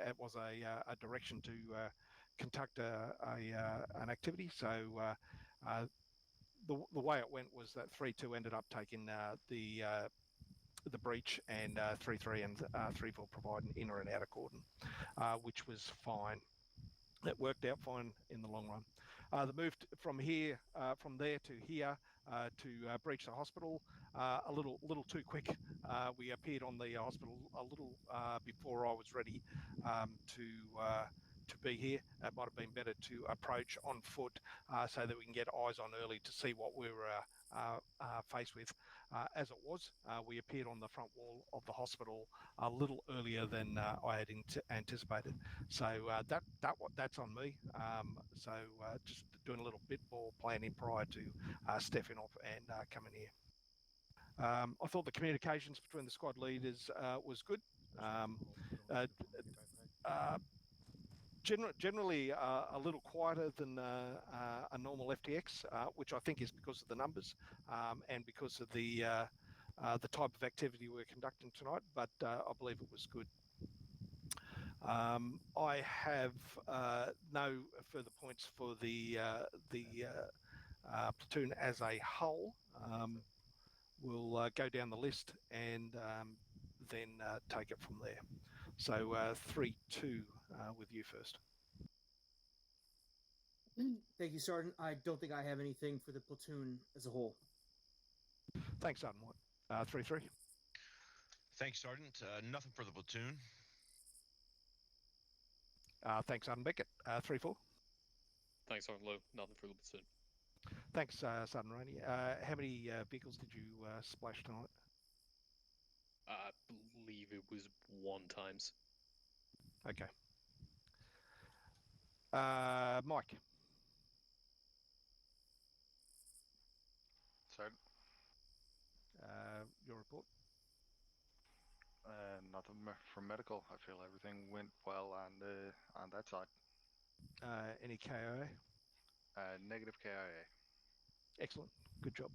It was a direction to conduct an activity. So the way it went was that 3-2 ended up taking the breach, and 3-3 and 3-4 provide an inner and outer cordon, which was fine. It worked out fine in the long run. The move from there to here to breach the hospital, a little too quick. We appeared on the hospital a little before I was ready to be here. It might have been better to approach on foot so that we can get eyes on early to see what we were faced with. As it was, we appeared on the front wall of the hospital a little earlier than I had anticipated. So that's on me. Just doing a little bit more planning prior to stepping off and coming here. I thought the communications between the squad leaders was good. Generally a little quieter than a normal FTX, which I think is because of the numbers and because of the type of activity we're conducting tonight, but I believe it was good. I have no further points for the platoon as a whole. We'll go down the list and then take it from there. So 3-2 with you first. Thank you, Sergeant. I don't think I have anything for the platoon as a whole. Thanks, Sergeant White. 3-3. Thanks, Sergeant. Nothing for the platoon. Thanks, Sergeant Beckett. 3-4. Thanks, Sergeant Lowe. Nothing for the platoon. Thanks, Sergeant Rainey. How many vehicles did you splash tonight? I believe it was 1 times. Okay. Mike. Sergeant. Your report. Nothing from medical. I feel everything went well on that side. Any KIA? Negative KIA. Excellent. Good job.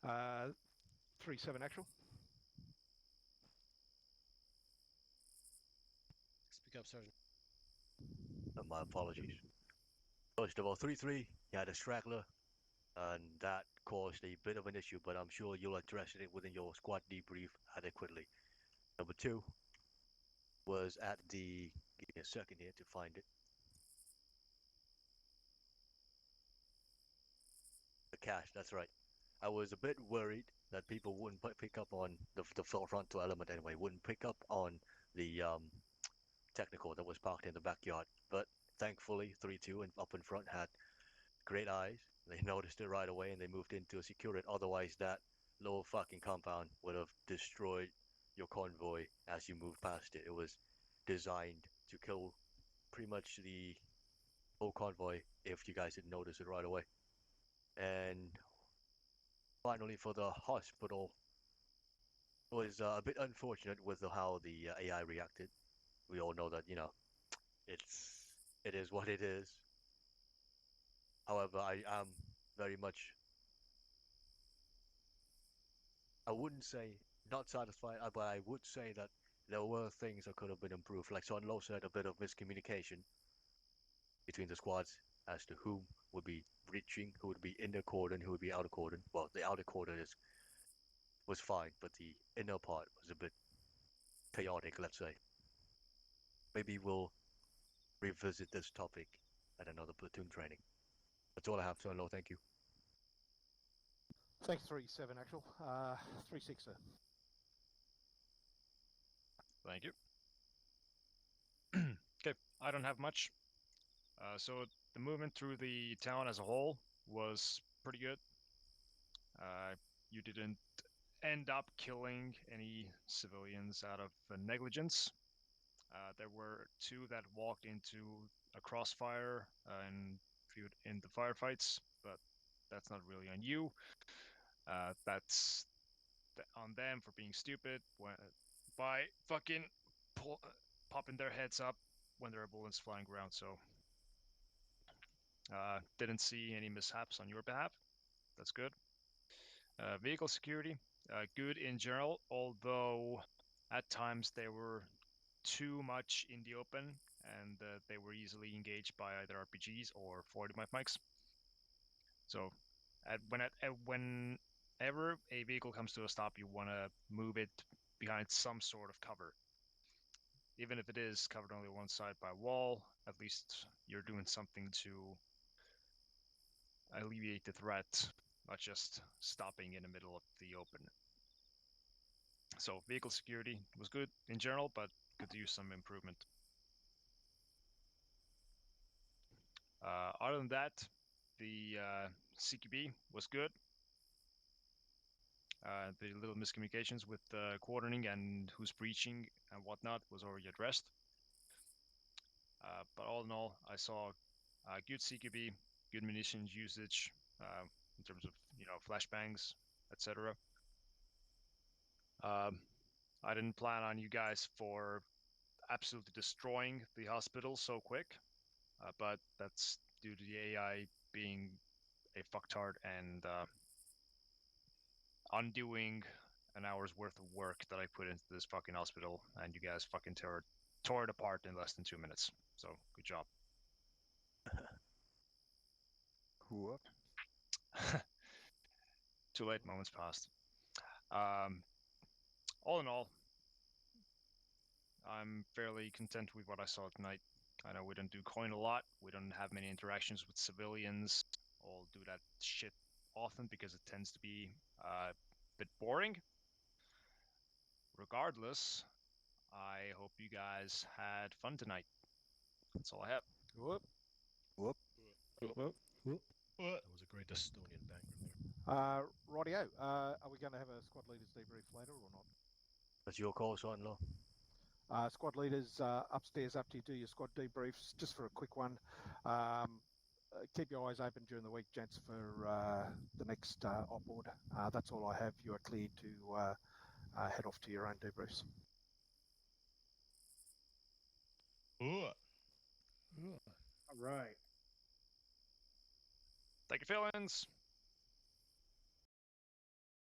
3-7 actual. Speak up, Sergeant. My apologies. First of all, 3-3, you had a straggler, and that caused a bit of an issue, but I'm sure you'll address it within your squad debrief adequately. Number 2 was at the... Give me a second here to find it. The cache, that's right. I was a bit worried that people wouldn't pick up on the frontal element anyway, wouldn't pick up on the technical that was parked in the backyard, but thankfully 3-2 and up in front had great eyes. They noticed it right away and they moved in to secure it. Otherwise that little fucking compound would have destroyed your convoy as you moved past it. It was designed to kill pretty much the whole convoy if you guys didn't notice it right away. And finally for the hospital, it was a bit unfortunate with how the AI reacted. We all know that, you know, it is what it is. However, I am very much, I wouldn't say not satisfied, but I would say that there were things that could have been improved. Like Son Lo said, a bit of miscommunication between the squads as to who would be breaching, who would be in the cordon, who would be out of cordon. Well, the outer cordon was fine, but the inner part was a bit chaotic, let's say. Maybe we'll revisit this topic at another platoon training. That's all I have, Son Lo. Thank you. Thanks, 3-7 actual. 3-6, sir. Thank you. Okay, I don't have much. So the movement through the town as a whole was pretty good. You didn't end up killing any civilians out of negligence. There were 2 that walked into a crossfire and in the firefights, but that's not really on you. That's on them for being stupid by fucking popping their heads up when there are bullets flying around. So didn't see any mishaps on your behalf. That's good. Vehicle security, good in general, although at times they were too much in the open and they were easily engaged by either RPGs or 40 mics. So whenever a vehicle comes to a stop, you want to move it behind some sort of cover. Even if it is covered only one side by a wall, at least you're doing something to alleviate the threat, not just stopping in the middle of the open. So vehicle security was good in general, but could use some improvement. Other than that, the CQB was good. The little miscommunications with quartering and who's breaching and whatnot was already addressed. But all in all, I saw good CQB, good munitions usage in terms of, you know, flashbangs, etc. I didn't plan on you guys for absolutely destroying the hospital so quick, but that's due to the AI being a fucktard and undoing an hour's worth of work that I put into this fucking hospital, and you guys fucking tore it apart in less than 2 minutes. So good job. Whoop. Too late, moments passed. All in all, I'm fairly content with what I saw tonight. I know we don't do coin a lot, we don't have many interactions with civilians, or do that shit often because it tends to be a bit boring. Regardless, I hope you guys had fun tonight. That's all I have. Whoop. Whoop. Whoop. Whoop. That was a great Estonian banger there. Rightio. Are we going to have a squad leaders debrief later or not? That's your call, Son Lo. Squad leaders upstairs up to you, do your squad debriefs just for a quick one. Keep your eyes open during the week, gents, for the next op board. That's all I have. You are cleared to head off to your own debriefs. Ooh. All right. Take your feelings.